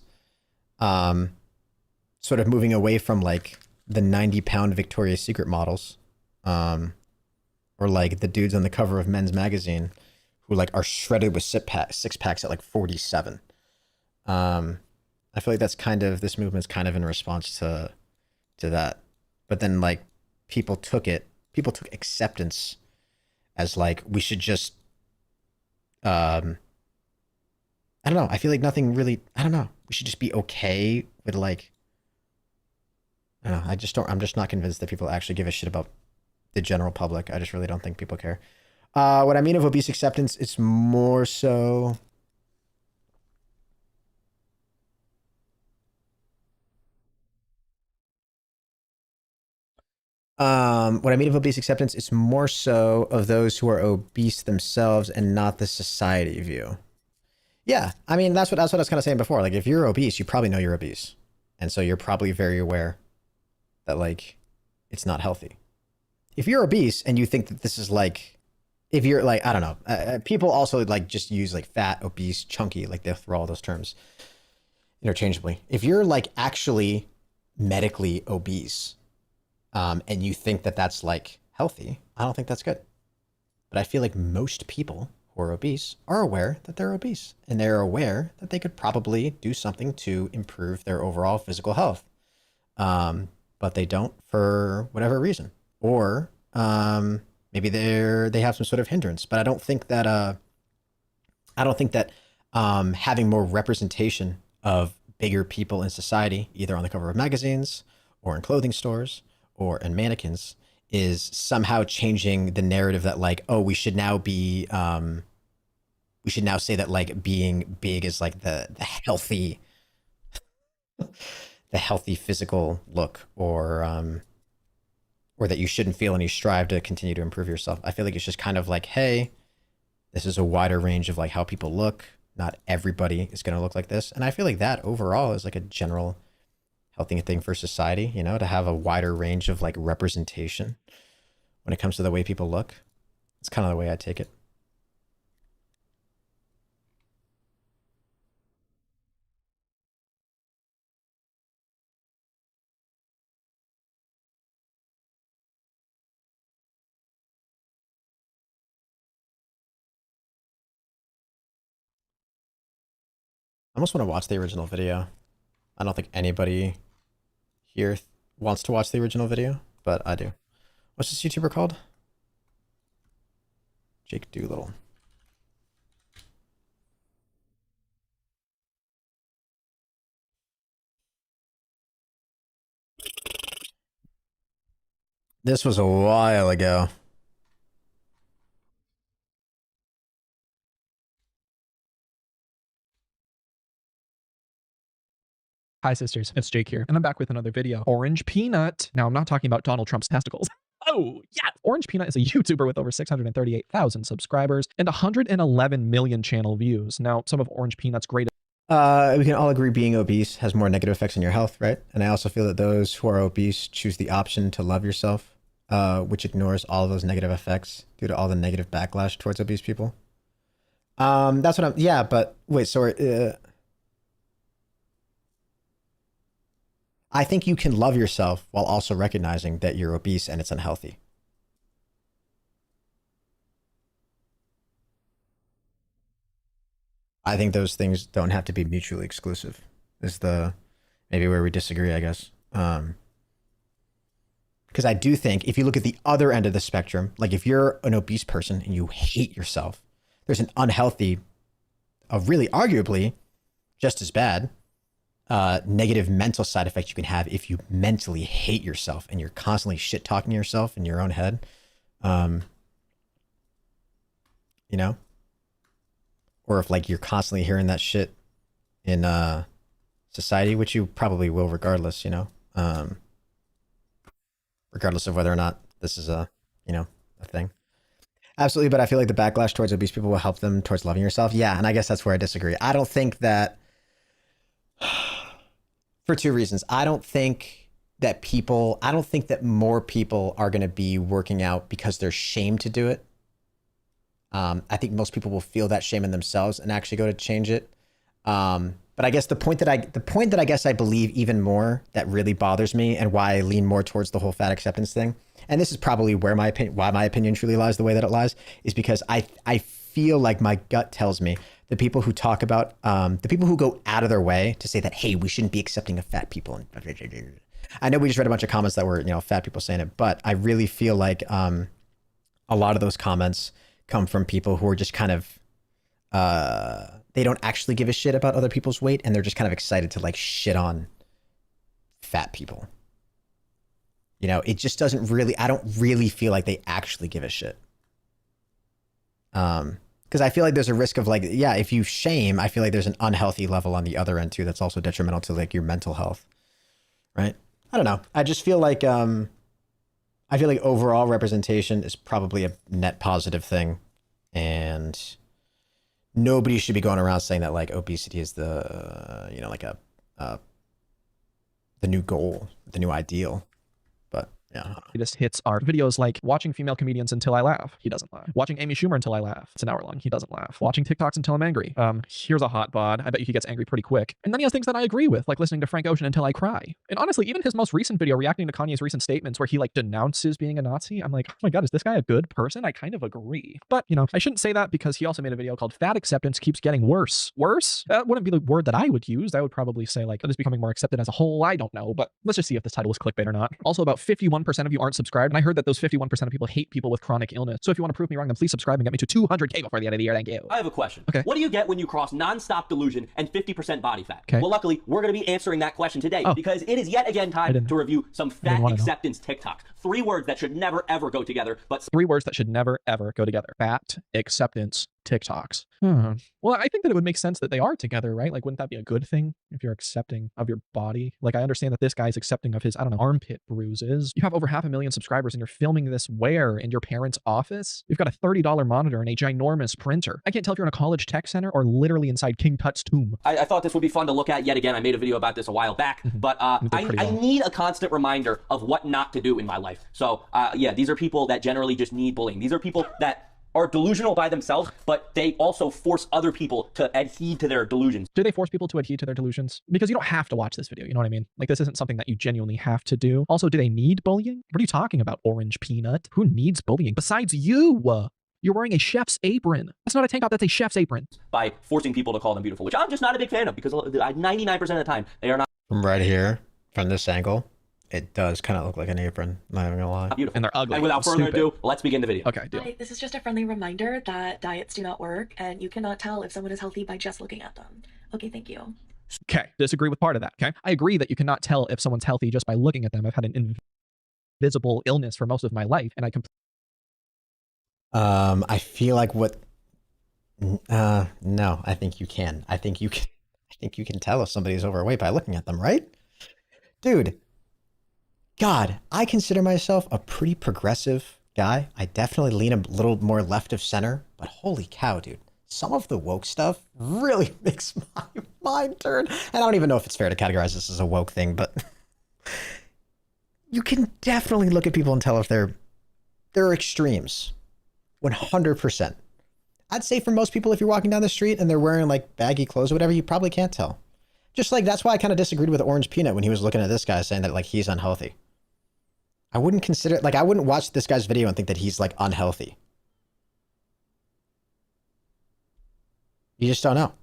Sort of moving away from like the 90-pound Victoria's Secret models, or like the dudes on the cover of Men's Magazine who like are shredded with six packs at like 47. I feel like that's kind of, this movement's kind of in response to that. But then like people took acceptance as like, we should just, I don't know. I feel like nothing really, I don't know. We should just be okay with like, I don't know. I'm just not convinced that people actually give a shit about the general public. I just really don't think people care. What I mean of obese acceptance, it's more so, what I mean of obese acceptance, it's more so of those who are obese themselves and not the society view. Yeah, I mean, that's what I was kind of saying before. Like, if you're obese, you probably know you're obese. And so you're probably very aware that, like, it's not healthy. If you're obese and you think that this is, like, if you're, like, I don't know. People also, like, just use, like, fat, obese, chunky. Like, they'll throw all those terms interchangeably. If you're, like, actually medically obese, and you think that that's, like, healthy, I don't think that's good. But I feel like most people who are obese are aware that they're obese, and they're aware that they could probably do something to improve their overall physical health. But they don't for whatever reason, or maybe they have some sort of hindrance. But I don't think that having more representation of bigger people in society, either on the cover of magazines or in clothing stores or in mannequins, is somehow changing the narrative that like, oh, we should now say that like being big is like the healthy, the healthy physical look, or that you shouldn't feel any strive to continue to improve yourself. I feel like it's just kind of like, hey, this is a wider range of like how people look. Not everybody is going to look like this. And I feel like that overall is like a general healthy thing for society, you know, to have a wider range of like representation when it comes to the way people look. It's kind of the way I take it. I almost want to watch the original video. I don't think anybody here wants to watch the original video, but I do. What's this YouTuber called? Jake Doolittle. This was a while ago. Hi sisters, it's Jake here, and I'm back with another video. Orange Peanut. Now, I'm not talking about Donald Trump's testicles. Oh, yeah! Orange Peanut is a YouTuber with over 638,000 subscribers and 111 million channel views. Now, some of Orange Peanut's greatest We can all agree being obese has more negative effects on your health, right? And I also feel that those who are obese choose the option to love yourself, which ignores all of those negative effects due to all the negative backlash towards obese people. That's what I'm, yeah, but wait, sorry. I think you can love yourself while also recognizing that you're obese and it's unhealthy. I think those things don't have to be mutually exclusive. Is the maybe where we disagree, I guess. Because I do think if you look at the other end of the spectrum, like if you're an obese person and you hate yourself, there's an unhealthy, really arguably just as bad, negative mental side effect you can have if you mentally hate yourself and you're constantly shit talking to yourself in your own head. You know? Or if like you're constantly hearing that shit in society, which you probably will regardless, you know, regardless of whether or not this is a, you know, a thing. Absolutely. But I feel like the backlash towards obese people will help them towards loving yourself. Yeah. And I guess that's where I disagree. I don't think that for two reasons. I don't think that more people are going to be working out because they're shamed to do it. I think most people will feel that shame in themselves and actually go to change it. But I guess the point that I guess I believe even more that really bothers me and why I lean more towards the whole fat acceptance thing, and this is probably where why my opinion truly lies the way that it lies, is because I feel like my gut tells me the people who talk about, the people who go out of their way to say that, hey, we shouldn't be accepting of fat people. I know we just read a bunch of comments that were, you know, fat people saying it, but I really feel like a lot of those comments come from people who are just kind of, they don't actually give a shit about other people's weight and they're just kind of excited to like shit on fat people. You know, it just doesn't really, I don't really feel like they actually give a shit. Because I feel like there's a risk of like, yeah, if you shame, I feel like there's an unhealthy level on the other end too that's also detrimental to like your mental health, right? I don't know. I just feel like, I feel like overall representation is probably a net positive thing, and nobody should be going around saying that like obesity is the, you know, like the new goal, the new ideal. But yeah. Greatest hits are videos like watching female comedians until I laugh. He doesn't laugh. Watching Amy Schumer until I laugh. It's an hour long. He doesn't laugh. Watching TikToks until I'm angry. Here's a hot bod. I bet you he gets angry pretty quick. And then he has things that I agree with, like listening to Frank Ocean until I cry. And honestly, even his most recent video reacting to Kanye's recent statements where he like denounces being a Nazi, I'm like, oh my God, is this guy a good person? I kind of agree. But, you know, I shouldn't say that because he also made a video called Fat Acceptance Keeps Getting Worse. Worse? That wouldn't be the word that I would use. I would probably say like, it is becoming more accepted as a whole. I don't know, but let's just see if this title is clickbait or not. Also, about 51% of you aren't subscribed. And I heard that those 51% of people hate people with chronic illness. So if you want to prove me wrong, then please subscribe and get me to 200K before the end of the year. Thank you. I have a question. Okay. What do you get when you cross nonstop delusion and 50% body fat? Okay. Well, luckily, we're going to be answering that question today because it is yet again time to review some fat acceptance TikToks. 3 words that should never ever go together, but 3 words that should never ever go together. Fat acceptance TikToks. Well, I think that it would make sense that they are together, right? Like, wouldn't that be a good thing if you're accepting of your body? Like, I understand that this guy's accepting of his, I don't know, armpit bruises. You have over 500,000 subscribers and you're filming this where? In your parents' office? You've got a $30 monitor and a ginormous printer. I can't tell if you're in a college tech center or literally inside King Tut's tomb. I thought this would be fun to look at yet again. I made a video about this a while back, but I need a constant reminder of what not to do in my life. So yeah, these are people that generally just need bullying. These are people that are delusional by themselves, but they also force other people to adhere to their delusions. Do they force people to adhere to their delusions? Because you don't have to watch this video, you know what I mean? Like, this isn't something that you genuinely have to do. Also, do they need bullying? What are you talking about, Orange Peanut? Who needs bullying besides you? You're wearing a chef's apron. That's not a tank top, that's a chef's apron. By forcing people to call them beautiful, which I'm just not a big fan of, because 99% of the time, they are not. From right here, from this angle, it does kind of look like an apron, not even gonna lie. Beautiful. And they're ugly. And without further ado, let's begin the video. Okay, deal. Hi, this is just a friendly reminder that diets do not work, and you cannot tell if someone is healthy by just looking at them. Okay, thank you. Okay, disagree with part of that, okay? I agree that you cannot tell if someone's healthy just by looking at them. I've had an visible illness for most of my life, and I feel like no, I think you can. I think you can tell if somebody's overweight by looking at them, right? Dude, God, I consider myself a pretty progressive guy. I definitely lean a little more left of center, but holy cow, dude. Some of the woke stuff really makes my mind turn. And I don't even know if it's fair to categorize this as a woke thing, but you can definitely look at people and tell if they're extremes. 100%. I'd say for most people, if you're walking down the street and they're wearing like baggy clothes or whatever, you probably can't tell. Just like, that's why I kind of disagreed with Orange Peanut when he was looking at this guy saying that like he's unhealthy. I wouldn't consider, like, I wouldn't watch this guy's video and think that he's like unhealthy. You just don't know.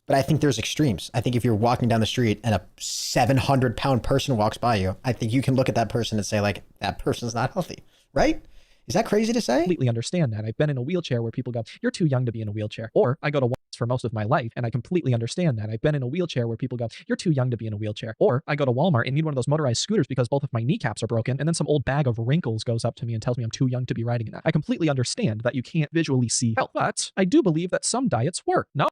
But I think there's extremes. I think if you're walking down the street and a 700-pound person walks by you, I think you can look at that person and say like, that person's not healthy, right? Is that crazy to say? completely understand that. I've been in a wheelchair where people go, you're too young to be in a wheelchair. Or I go to Walmart for most of my life, and I completely understand that. I've been in a wheelchair where people go, you're too young to be in a wheelchair. Or I go to Walmart and need one of those motorized scooters because both of my kneecaps are broken, and then some old bag of wrinkles goes up to me and tells me I'm too young to be riding in that. I completely understand that you can't visually see health, but I do believe that some diets work. No.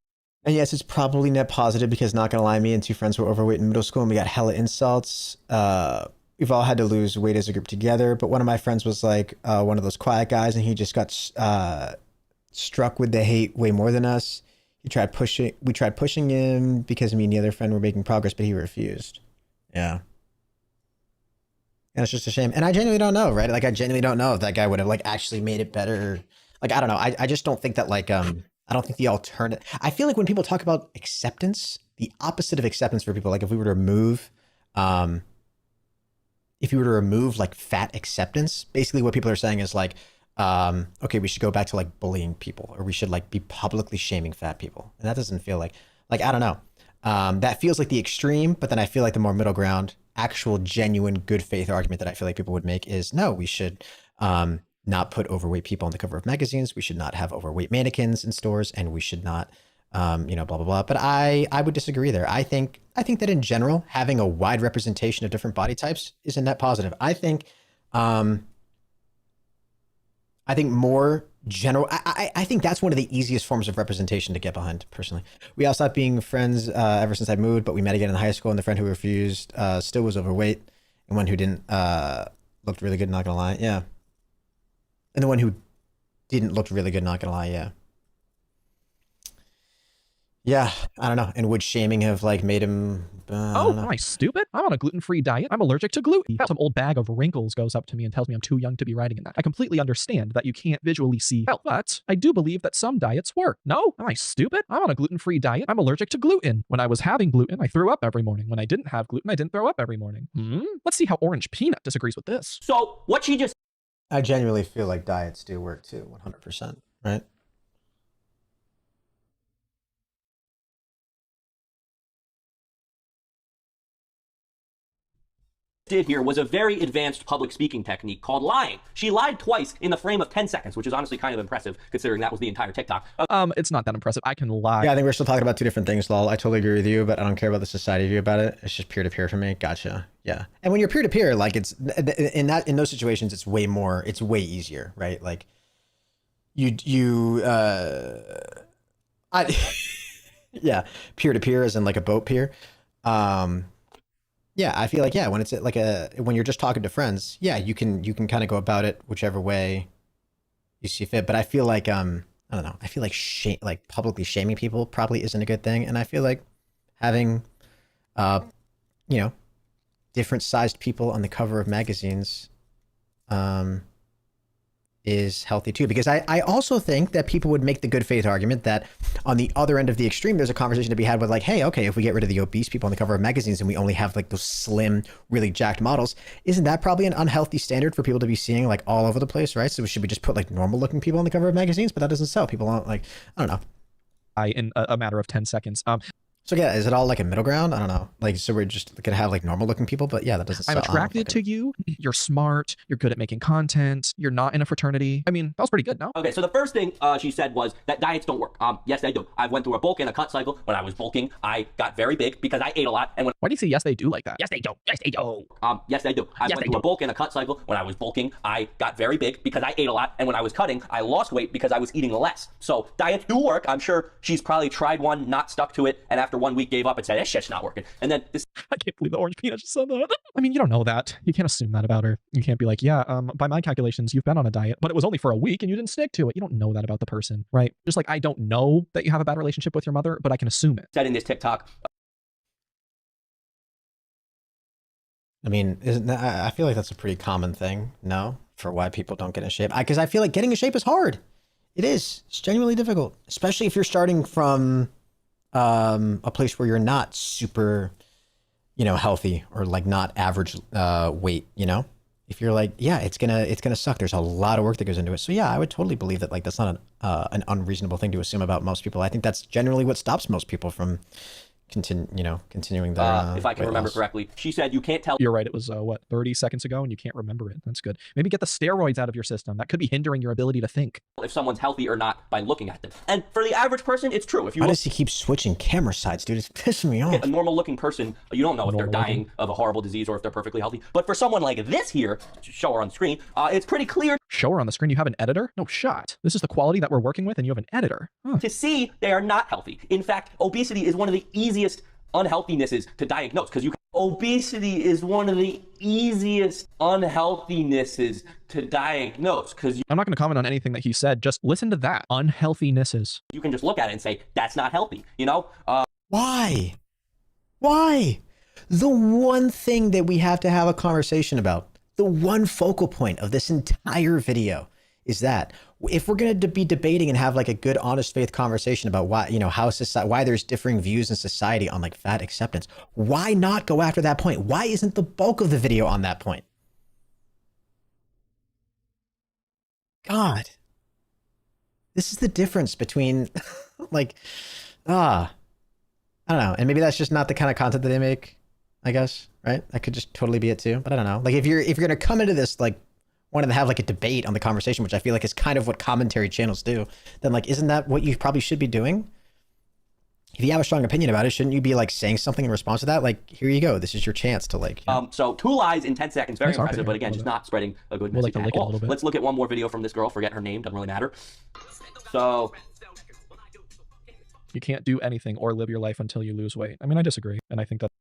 And yes, it's probably net positive because, not gonna lie, me and two friends were overweight in middle school and we got hella insults. We've all had to lose weight as a group together, but one of my friends was like one of those quiet guys, and he just got struck with the hate way more than us. We tried pushing him because me and the other friend were making progress, but he refused. Yeah. And it's just a shame. And I genuinely don't know, right? Like, I genuinely don't know if that guy would have like actually made it better. Like, I don't know. I just don't think that like, I don't think the alternative, I feel like when people talk about acceptance, the opposite of acceptance for people, like if we were to remove, like fat acceptance, basically what people are saying is like, okay, we should go back to like bullying people, or we should like be publicly shaming fat people. And that doesn't feel like, I don't know. That feels like the extreme, but then I feel like the more middle ground, actual genuine good faith argument that I feel like people would make is no, we should, not put overweight people on the cover of magazines. We should not have overweight mannequins in stores, and we should not, blah, blah, blah. But I would disagree there. I think that in general, having a wide representation of different body types is a net positive. I think more general, I think that's one of the easiest forms of representation to get behind, personally. We all stopped being friends ever since I moved, but we met again in high school, and the friend who refused still was overweight, and one who didn't looked really good, not gonna lie. Yeah. And the one who didn't look really good, not gonna lie, yeah. Yeah, I don't know. And would shaming have like made him? Oh, am I stupid? I'm on a gluten-free diet. I'm allergic to gluten. Some old bag of wrinkles goes up to me and tells me I'm too young to be riding in that. I completely understand that you can't visually see health, but I do believe that some diets work. No, am I stupid? I'm on a gluten-free diet. I'm allergic to gluten. When I was having gluten, I threw up every morning. When I didn't have gluten, I didn't throw up every morning. Let's see how Orange Peanut disagrees with this. So what she just I genuinely feel like diets do work too, 100%, right? did here was a very advanced public speaking technique called lying. She lied twice in the frame of 10 seconds, which is honestly kind of impressive considering that was the entire TikTok. It's not that impressive. I can lie. Yeah, I think we're still talking about two different things, lol. I totally agree with you, but I don't care about the society view about it. It's just peer-to-peer for me. Gotcha. Yeah. And when you're peer-to-peer, like it's in those situations, it's way easier, right? Like yeah, peer-to-peer as in like a boat pier. Yeah, I feel like, yeah, when it's like when you're just talking to friends, yeah, you can kind of go about it whichever way you see fit. But I feel like, I don't know, I feel like publicly shaming people probably isn't a good thing. And I feel like having, different sized people on the cover of magazines, is healthy too, because I also think that people would make the good faith argument that on the other end of the extreme, there's a conversation to be had with like, hey, okay, if we get rid of the obese people on the cover of magazines and we only have like those slim, really jacked models, isn't that probably an unhealthy standard for people to be seeing like all over the place, right? So should we just put like normal looking people on the cover of magazines? But that doesn't sell. People aren't like, I don't know. In a matter of 10 seconds. So yeah, is it all like a middle ground? I don't know. Like, so we're just gonna have like normal looking people, but yeah, that doesn't. I'm attracted to you. You're smart. You're good at making content. You're not in a fraternity. I mean, that was pretty good, no? Okay, so the first thing she said was that diets don't work. Yes, they do. I went through a bulk and a cut cycle. When I was bulking, I got very big because I ate a lot. And when why do you say yes, they do like that? Yes, they do. Yes, they do. Yes, they do. I went through a bulk and a cut cycle. When I was bulking, I got very big because I ate a lot. And when I was cutting, I lost weight because I was eating less. So diets do work. I'm sure she's probably tried one, not stuck to it, and after 1 week gave up and said, this shit's not working. And then this... I can't believe the orange peanut just said that. I mean, you don't know that. You can't assume that about her. You can't be like, yeah, by my calculations, you've been on a diet, but it was only for a week and you didn't stick to it. You don't know that about the person, right? Just like I don't know that you have a bad relationship with your mother, but I can assume it. Said in this TikTok. I mean, isn't that, I feel like that's a pretty common thing, no? For why people don't get in shape. Because I feel like getting in shape is hard. It is. It's genuinely difficult, especially if you're starting from a place where you're not super, you know, healthy or like not average weight, you know? If you're like, yeah, it's gonna suck. There's a lot of work that goes into it. So yeah, I would totally believe that like that's not an unreasonable thing to assume about most people. I think that's generally what stops most people from continuing their if I can remember correctly, she said you can't tell. You're right. It was what, 30 seconds ago, and you can't remember it. That's good. Maybe get the steroids out of your system. That could be hindering your ability to think. If someone's healthy or not by looking at them. And for the average person, it's true. If you Why does he keep switching camera sides, dude? It's pissing me off. A normal looking person, you don't know if they're dying of a horrible disease or if they're perfectly healthy. But for someone like this here, show her on screen, it's pretty clear. Show her on the screen. You have an editor? No shot. This is the quality that we're working with, and you have an editor. Huh. To see they are not healthy. In fact, obesity is one of the easiest unhealthinesses to diagnose because obesity is one of the easiest unhealthinesses to diagnose because I'm not going to comment on anything that he said. Just listen to that. Unhealthinesses. You can just look at it and say that's not healthy, you know? Why the one thing that we have to have a conversation about, the one focal point of this entire video is that if we're going to be debating and have like a good honest faith conversation about why, you know, how society, why there's differing views in society on like fat acceptance, why not go after that point? Why isn't the bulk of the video on that point? God, this is the difference between like, I don't know. And maybe that's just not the kind of content that they make, I guess, right? That could just totally be it too. But I don't know. Like if you're going to come into this, like, wanting to have like a debate on the conversation, which I feel like is kind of what commentary channels do, then like, isn't that what you probably should be doing? If you have a strong opinion about it, shouldn't you be like saying something in response to that? Like, here you go. This is your chance to like, you know. So 2 lies in 10 seconds. Very impressive, but again, just not spreading a good message at all. Let's look at one more video from this girl. Forget her name. Doesn't really matter. So you can't do anything or live your life until you lose weight. I mean, I disagree. And I think that's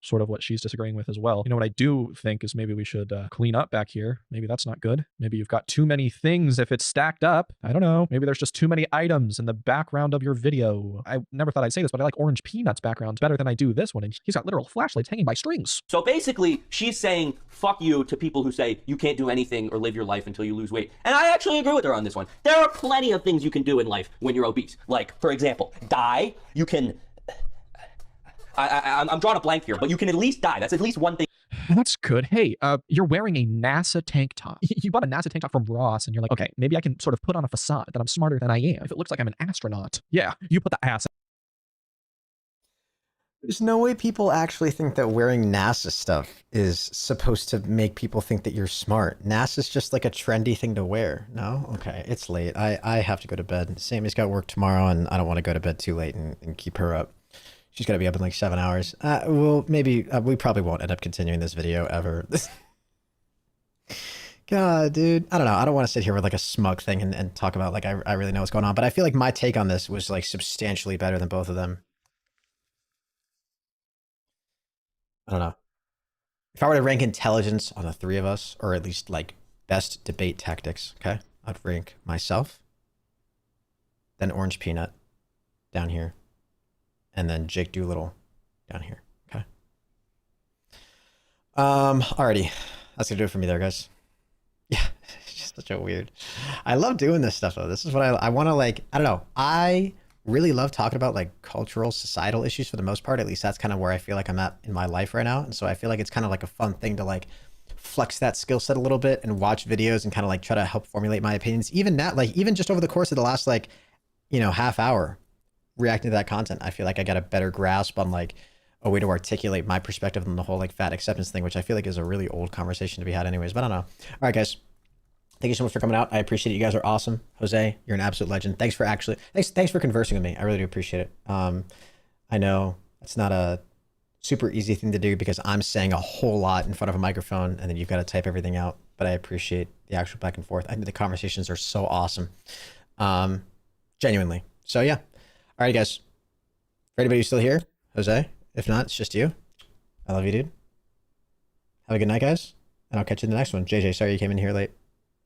sort of what she's disagreeing with as well. You know, what I do think is maybe we should clean up back here. Maybe that's not good. Maybe you've got too many things if it's stacked up. I don't know. Maybe there's just too many items in the background of your video. I never thought I'd say this, but I like Orange Peanut's background better than I do this one. And he's got literal flashlights hanging by strings. So basically, she's saying, fuck you to people who say you can't do anything or live your life until you lose weight. And I actually agree with her on this one. There are plenty of things you can do in life when you're obese. Like, for example, die. You can... I'm drawing a blank here, but you can at least die. That's at least one thing. That's good. Hey, you're wearing a NASA tank top. You bought a NASA tank top from Ross, and you're like, okay, maybe I can sort of put on a facade that I'm smarter than I am if it looks like I'm an astronaut. Yeah, you put the ass. There's no way people actually think that wearing NASA stuff is supposed to make people think that you're smart. NASA's just like a trendy thing to wear. No? Okay, it's late. I have to go to bed. Sammy's got work tomorrow, and I don't want to go to bed too late and keep her up. She's got to be up in like 7 hours. Well, maybe we probably won't end up continuing this video ever. God, dude. I don't know. I don't want to sit here with like a smug thing and talk about like I really know what's going on. But I feel like my take on this was like substantially better than both of them. I don't know. If I were to rank intelligence on the 3 of us, or at least like best debate tactics, okay? I'd rank myself, then Orange Peanut down here, and then Jake Doolittle down here, okay? Alrighty. That's gonna do it for me there, guys. Yeah, it's just such a weird... I love doing this stuff, though. This is what I want to, like... I don't know. I really love talking about, like, cultural, societal issues for the most part. At least that's kind of where I feel like I'm at in my life right now. And so I feel like it's kind of like a fun thing to, like, flex that skill set a little bit and watch videos and kind of, like, try to help formulate my opinions. Even that, like, even just over the course of the last, like, you know, half hour, reacting to that content, I feel like I got a better grasp on like a way to articulate my perspective on the whole like fat acceptance thing, which I feel like is a really old conversation to be had anyways, but I don't know. All right, guys. Thank you so much for coming out. I appreciate it. You guys are awesome. Jose, you're an absolute legend. Thanks for conversing with me. I really do appreciate it. I know it's not a super easy thing to do because I'm saying a whole lot in front of a microphone and then you've got to type everything out, but I appreciate the actual back and forth. I think the conversations are so awesome. Genuinely. So yeah. All right, guys. For anybody who's still here, Jose, if not, it's just you. I love you, dude. Have a good night, guys. And I'll catch you in the next one. JJ, sorry you came in here late.